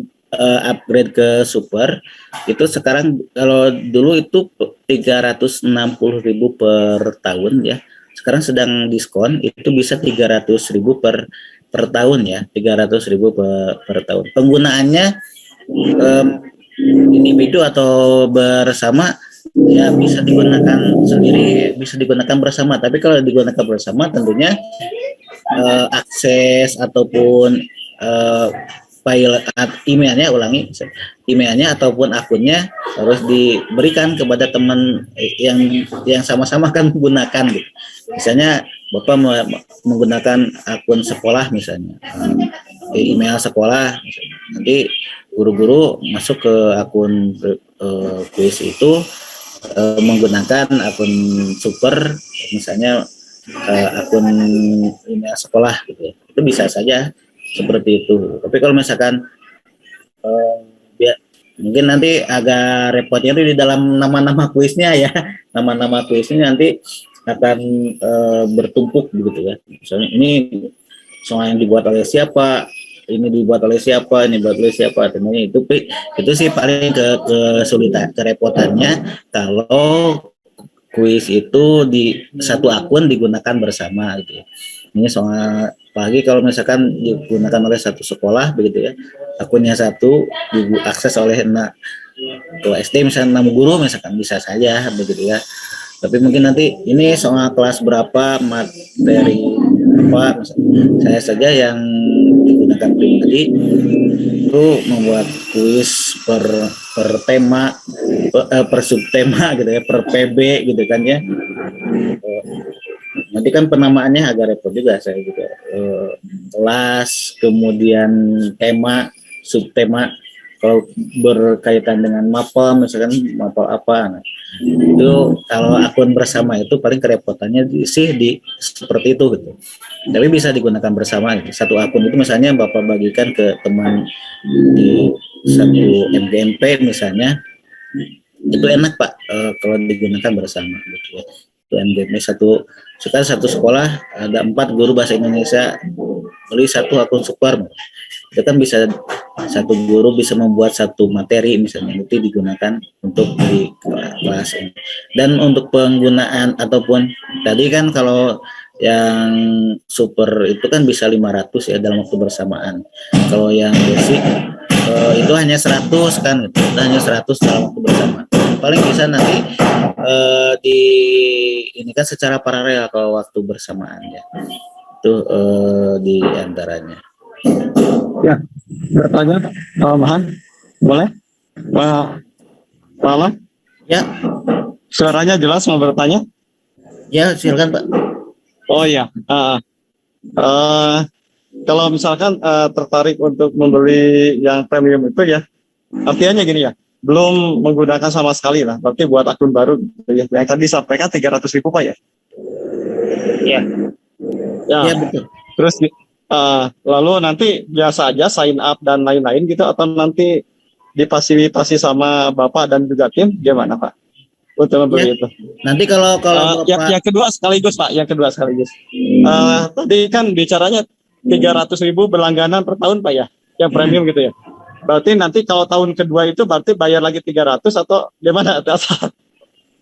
Speaker 1: upgrade ke super itu sekarang, kalau dulu itu 360.000 per tahun ya. Sekarang sedang diskon, itu bisa 300.000 per tahun ya, 300.000 per tahun. Penggunaannya individu atau bersama ya, bisa digunakan sendiri, bisa digunakan bersama. Tapi kalau digunakan bersama tentunya akses ataupun file emailnya ataupun akunnya harus diberikan kepada teman yang sama-sama kan menggunakan gitu. Misalnya Bapak menggunakan akun sekolah misalnya, email sekolah misalnya. Nanti guru-guru masuk ke akun kuis itu menggunakan akun super misalnya, akun email sekolah gitu ya. Itu bisa saja seperti itu. Tapi kalau misalkan mungkin nanti agak repotnya itu di dalam nama-nama kuisnya ya. Nama-nama kuisnya nanti akan bertumpuk begitu ya. Misalnya ini soal yang dibuat oleh siapa, ini dibuat oleh siapa, ini dibuat oleh siapa, tentunya itu sih paling kesulitan, kerepotannya kalau kuis itu di satu akun digunakan bersama gitu ya. Ini soal apalagi kalau misalkan digunakan oleh satu sekolah begitu ya, akunnya satu diakses oleh kelas SD misalnya 6 guru misalkan, bisa saja begitu ya. Tapi mungkin nanti ini soal kelas berapa, materi apa, saya saja yang digunakan pribadi itu membuat kuis per tema, per subtema gitu ya, per PB gitu kan ya. Nanti kan penamaannya agak repot juga, saya juga kelas, kemudian tema, subtema, kalau berkaitan dengan mapel misalkan mapel apa, nah, itu kalau akun bersama itu paling kerepotannya seperti itu gitu. Tapi bisa digunakan bersama gitu. Satu akun itu misalnya Bapak bagikan ke teman di satu MGMP misalnya, itu enak Pak kalau digunakan bersama gitu ya. MGMP sekarang satu sekolah ada 4 guru bahasa Indonesia, beli satu akun super, itu kan bisa satu guru bisa membuat satu materi misalnya, itu digunakan untuk di kelas ini. Dan untuk penggunaan ataupun tadi kan kalau yang super itu kan bisa 500 ya dalam waktu bersamaan. Kalau yang basic itu hanya 100 kan, itu hanya 100 dalam waktu bersamaan. Paling bisa nanti ini kan secara paralel kalau waktu bersamaan ya. Itu di antaranya.
Speaker 7: Ya, bertanya, Mahan, boleh? Pak Lala,
Speaker 1: Ya,
Speaker 7: suaranya jelas mau bertanya?
Speaker 1: ya silakan Pak.
Speaker 7: Oh iya, kalau misalkan tertarik untuk membeli yang premium itu ya, artinya gini ya, belum menggunakan sama sekali lah, berarti buat akun baru gitu ya. Yang tadi sampaikan 300.000 Pak ya?
Speaker 1: Ya.
Speaker 7: Ya,
Speaker 1: Ya betul.
Speaker 7: terus lalu nanti biasa aja sign up dan lain-lain gitu, atau nanti difasilitasi sama Bapak dan juga tim, gimana Pak? Untuk membeli itu.
Speaker 1: Nanti kalau Bapak
Speaker 7: Yang kedua sekaligus Pak, yang kedua sekaligus. Tadi kan bicaranya 300.000 berlangganan per tahun Pak ya, yang premium gitu ya. Berarti nanti kalau tahun kedua itu berarti bayar lagi 300 atau gimana?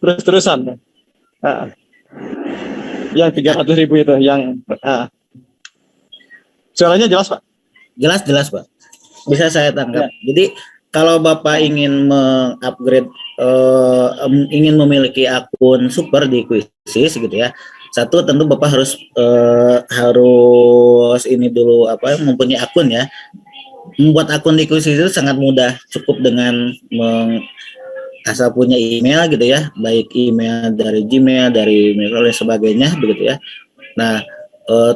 Speaker 7: Terus-terusan. Yang 300.000 itu, yang suaranya jelas Pak?
Speaker 1: jelas Pak. Bisa saya tangkap. Jadi kalau Bapak ingin mengupgrade ingin memiliki akun super di Quizizz gitu ya. Satu tentu Bapak harus ini dulu mempunyai akun ya. Membuat akun di Quizizz itu sangat mudah, cukup dengan asal punya email gitu ya, baik email dari Gmail, dari email dan sebagainya begitu ya. Nah,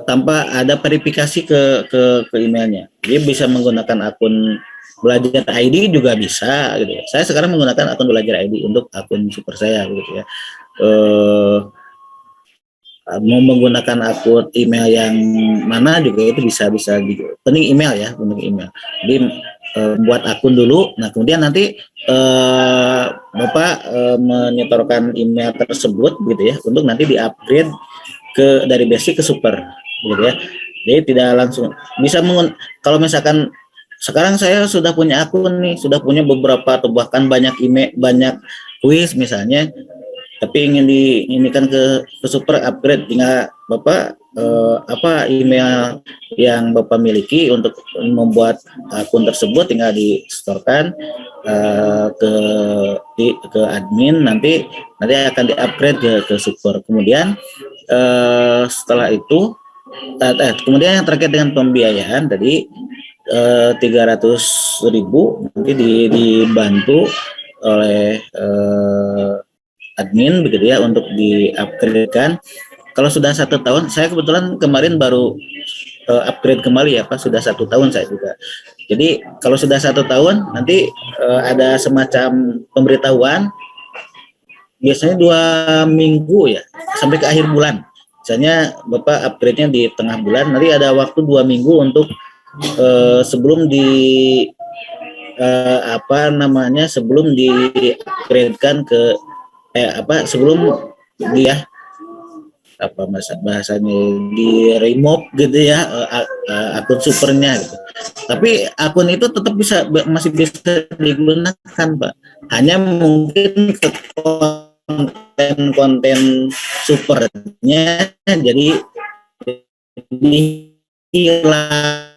Speaker 1: tanpa ada verifikasi ke emailnya. Dia bisa menggunakan akun Belajar ID juga bisa gitu ya. Saya sekarang menggunakan akun Belajar ID untuk akun super saya gitu ya. Mau menggunakan akun email yang mana juga itu bisa gitu. Penting email ya, penting email. Jadi buat akun dulu. Nah, kemudian nanti Bapak menyetorkan email tersebut gitu ya untuk nanti di-upgrade dari basic ke super gitu ya. Jadi tidak langsung bisa kalau misalkan sekarang saya sudah punya akun nih, sudah punya beberapa atau bahkan banyak email, banyak quiz misalnya, tapi ingin diinikan ke super upgrade, tinggal Bapak email yang Bapak miliki untuk membuat akun tersebut tinggal di-storekan ke admin, nanti akan di-upgrade ke super. Kemudian setelah itu kemudian yang terkait dengan pembiayaan tadi 300.000 nanti dibantu oleh admin begitu ya untuk di-upgrade-kan. Kalau sudah 1 tahun, saya kebetulan kemarin baru upgrade kembali ya Pak, sudah 1 tahun saya juga. Jadi kalau sudah 1 tahun nanti ada semacam pemberitahuan, biasanya 2 minggu ya sampai ke akhir bulan. Misalnya Bapak upgrade-nya di tengah bulan, nanti ada waktu 2 minggu untuk sebelum sebelum di-upgrade-kan ke sebelum dia bahasanya di remove gitu ya akun supernya gitu. Tapi akun itu tetap masih bisa digunakan Pak. Hanya mungkin ke konten supernya jadi hilang.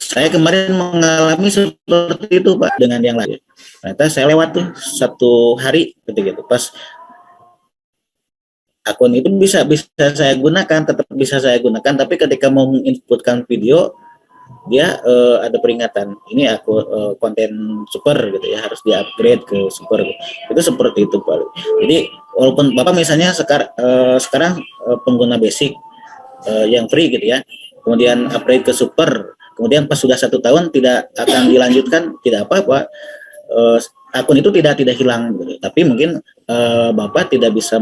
Speaker 1: Saya kemarin mengalami seperti itu Pak dengan yang lain. Ternyata saya lewat tuh 1 hari gitu. Pas akun itu bisa saya gunakan, tetap bisa saya gunakan, tapi ketika mau menginputkan video dia ada peringatan ini aku konten super gitu ya, harus di-upgrade ke super gitu. Itu seperti itu Pak. Jadi walaupun Bapak misalnya sekarang pengguna basic yang free gitu ya, kemudian upgrade ke super, kemudian pas sudah 1 tahun tidak akan dilanjutkan, tidak apa-apa, akun itu tidak hilang gitu. Tapi mungkin Bapak tidak bisa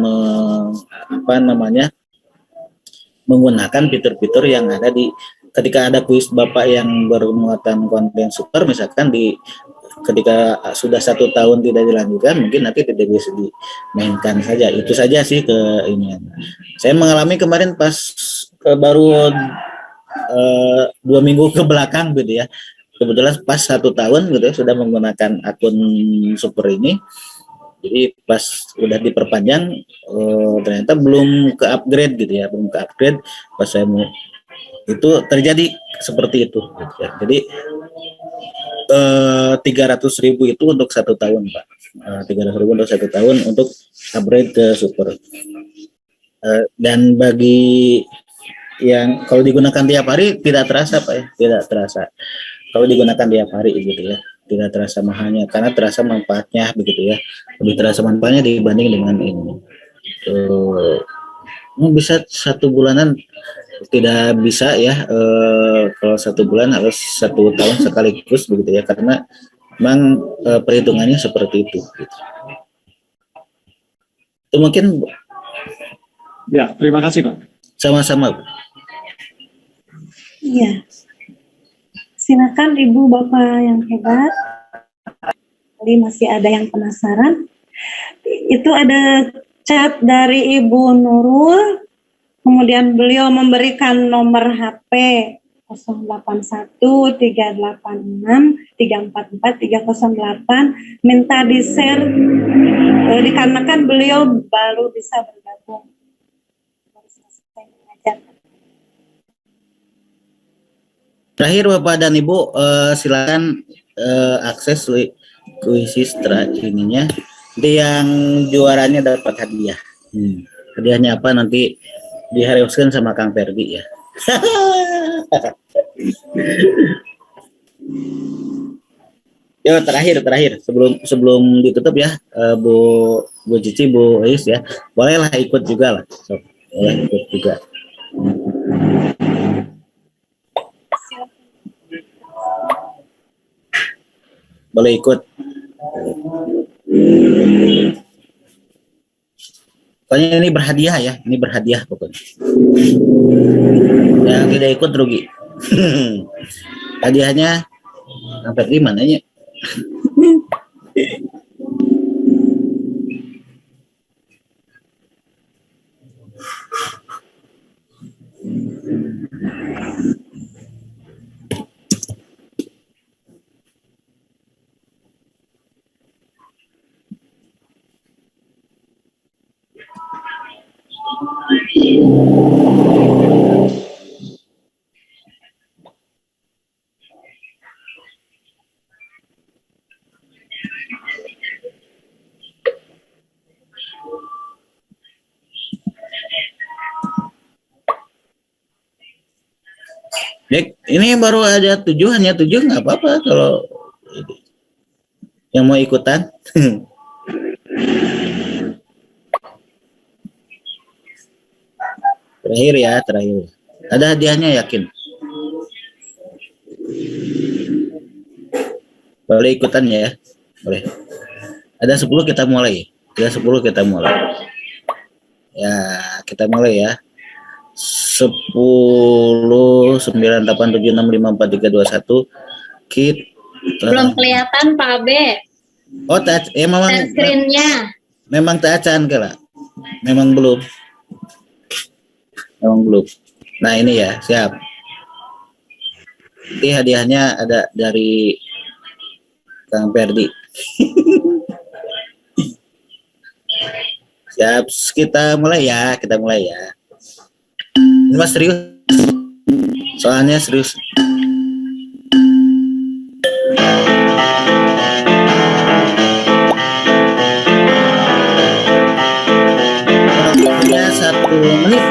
Speaker 1: menggunakan fitur-fitur yang ada ketika ada kuis Bapak yang bermuatan konten super, misalkan ketika sudah 1 tahun tidak dilanjutkan, mungkin nanti tidak bisa dimainkan saja. Itu saja sih ini. Saya mengalami kemarin pas baru 2 minggu ke belakang gitu ya. Kebetulan pas 1 tahun gitu ya, sudah menggunakan akun super ini. Jadi pas udah diperpanjang ternyata belum ke upgrade gitu ya, belum ke upgrade. Pas saya mau itu terjadi seperti itu gitu ya. Jadi 300.000 itu untuk 1 tahun Pak. 300.000 untuk 1 tahun untuk upgrade ke super. Dan bagi yang kalau digunakan tiap hari tidak terasa Pak ya, tidak terasa. Kalau digunakan tiap hari gitu ya, tidak terasa mahalnya karena terasa manfaatnya begitu ya. Lebih terasa manfaatnya dibanding dengan ini. Bisa 1 bulanan tidak bisa ya, kalau 1 bulan harus 1 tahun sekaligus begitu ya, karena memang perhitungannya seperti itu. Gitu. Itu mungkin.
Speaker 7: Ya, terima kasih Pak.
Speaker 1: Sama-sama.
Speaker 2: Iya. Silakan Ibu Bapak yang hebat. Tadi masih ada yang penasaran. Itu ada chat dari Ibu Nurul. Kemudian beliau memberikan nomor HP 081 386 344 308, minta di-share dikarenakan beliau baru bisa bergabung. Baru selesai mengajar.
Speaker 1: Terakhir Bapak dan Ibu, silakan akses kuisi setelah ininya. Nanti yang juaranya dapat hadiah. Hadiahnya apa nanti diharuskan sama Kang Ferdi ya. Yo, terakhir sebelum ditutup ya, Bu Cici, Bu Ais ya, bolehlah ikut juga lah, boleh ikut juga. Boleh ikut. Pokoknya ini berhadiah ya, ini berhadiah pokoknya. Yang tidak ikut rugi. Hadiahnya sampai di mananya? Dek, ini baru ada 7, hanya 7 nggak apa-apa kalau yang mau ikutan. Terakhir. Ada hadiahnya yakin. Boleh ikutan ya, boleh. Ada 10 kita mulai. Ya, kita mulai ya. 10 9 8 7 6 5 4 3 2 1 kita
Speaker 8: Belum kelihatan Pak Abe.
Speaker 1: oh touch memang
Speaker 8: Screen-nya.
Speaker 1: memang tacaan kala memang belum nah ini ya siap. Ini hadiahnya ada dari Kang Ferdi. Siap, kita mulai ya. Ini Mas serius, soalnya serius. Waktunya 1 menit.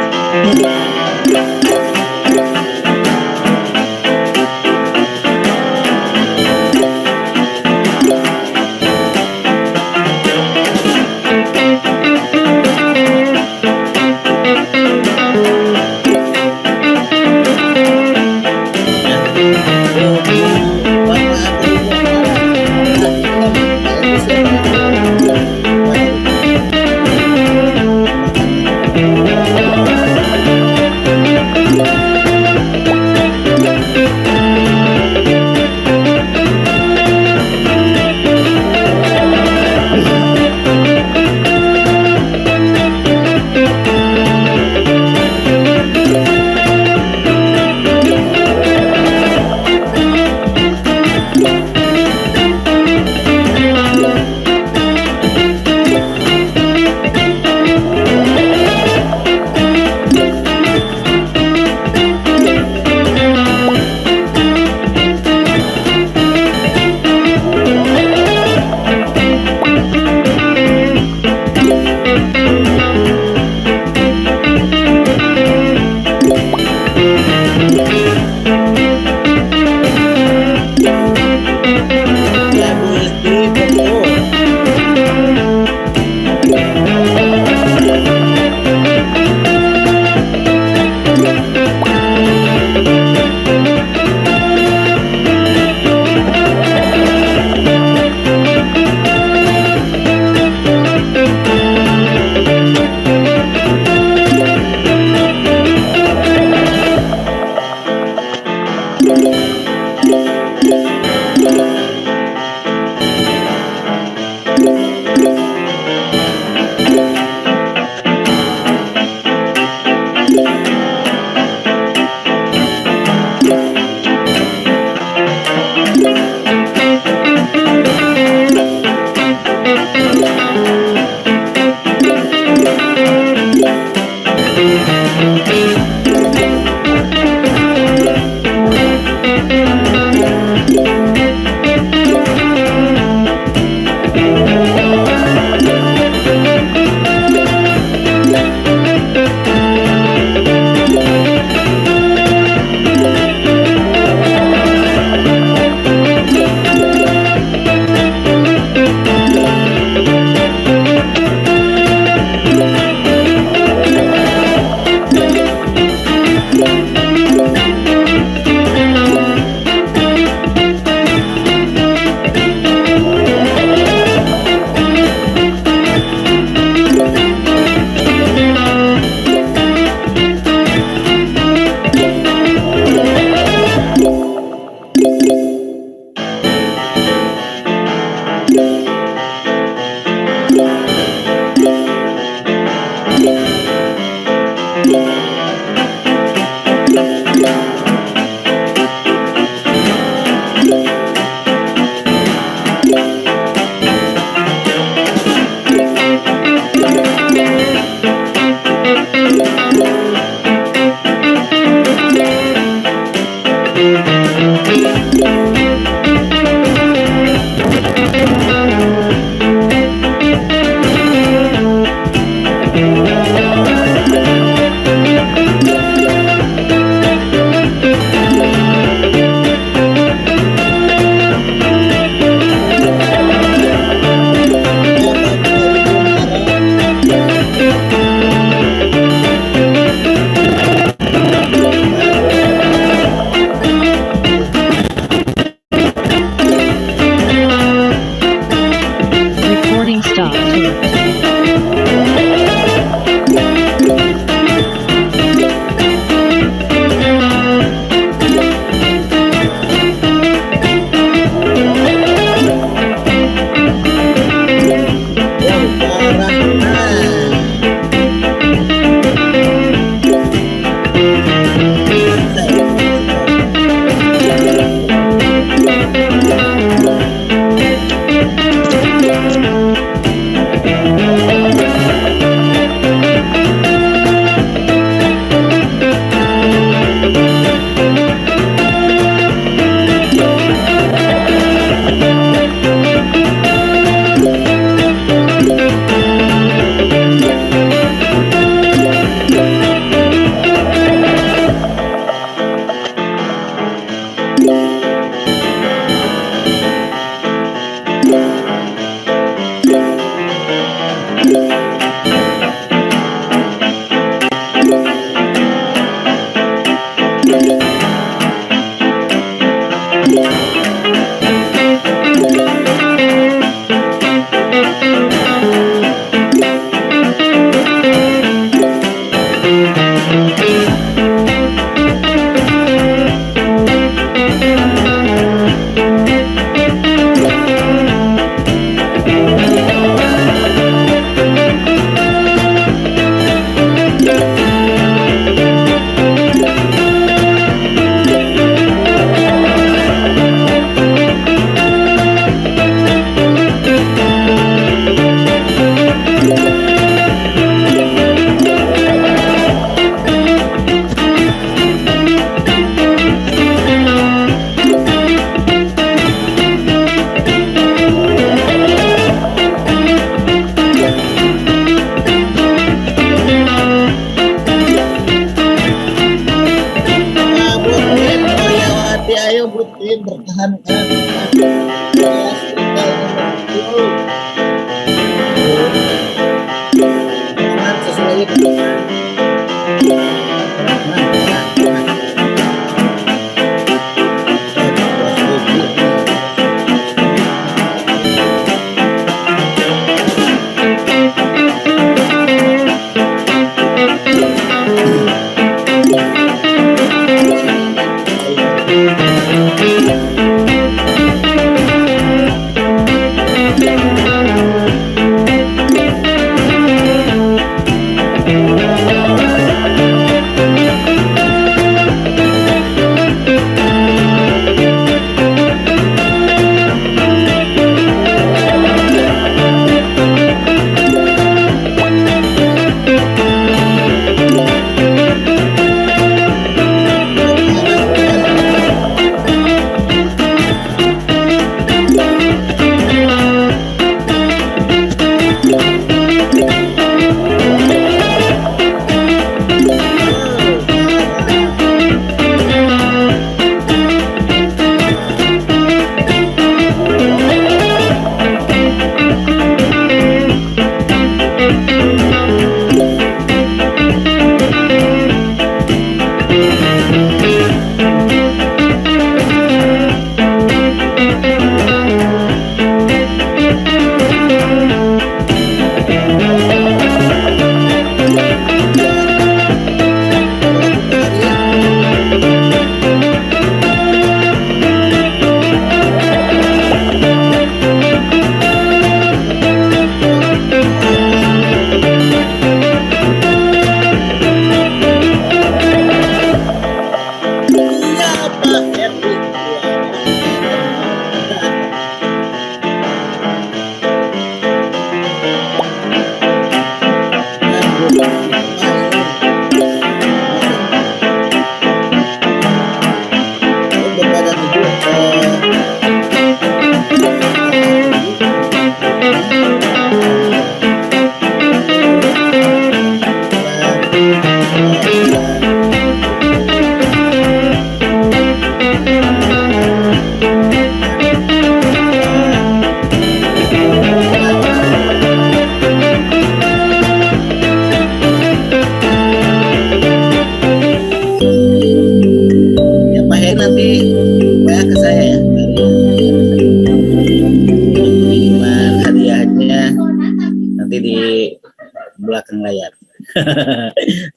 Speaker 1: belakang layar.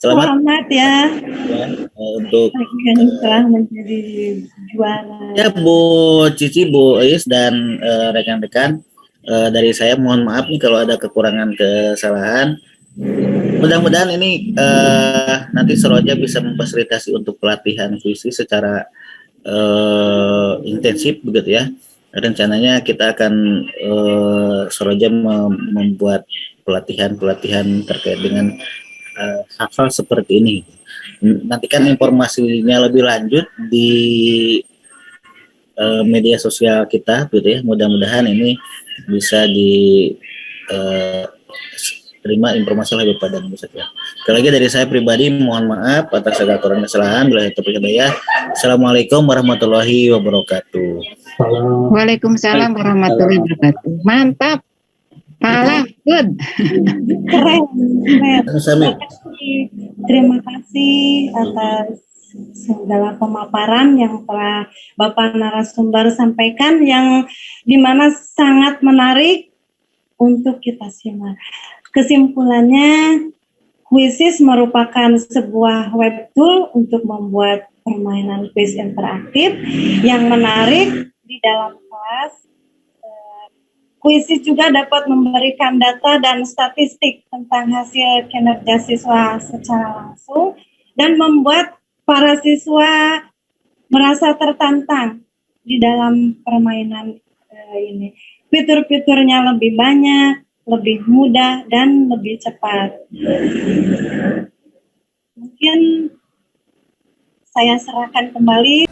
Speaker 1: Selamat
Speaker 2: Selamat ya,
Speaker 1: ya, untuk
Speaker 2: yang telah menjadi juara.
Speaker 1: ya Bu Cici, Bu Is dan rekan-rekan, dari saya mohon maaf nih kalau ada kekurangan kesalahan. Mudah-mudahan ini nanti Seroja bisa memfasilitasi untuk pelatihan visi secara intensif begitu ya. Rencananya kita akan Seroja membuat pelatihan-pelatihan terkait dengan hal-hal seperti ini. Nantikan informasinya lebih lanjut di media sosial kita, gitu ya. Mudah-mudahan ini bisa terima informasi lebih pada ya. Sekali lagi dari saya pribadi mohon maaf atas segala kekurangan kesalahan. Bila itu ya. Assalamualaikum warahmatullahi wabarakatuh.
Speaker 9: Waalaikumsalam warahmatullahi wabarakatuh. Mantap. Malah good.
Speaker 2: Keren, keren.
Speaker 1: Sami.
Speaker 2: Terima kasih atas segala pemaparan yang telah Bapak narasumber sampaikan, yang dimana sangat menarik untuk kita simak. Kesimpulannya, Quizizz merupakan sebuah web tool untuk membuat permainan quiz interaktif yang menarik di dalam kelas. Quizizz juga dapat memberikan data dan statistik tentang hasil kinerja siswa secara langsung dan membuat para siswa merasa tertantang di dalam permainan ini. Fitur-fiturnya lebih banyak, lebih mudah, dan lebih cepat. Mungkin saya serahkan kembali.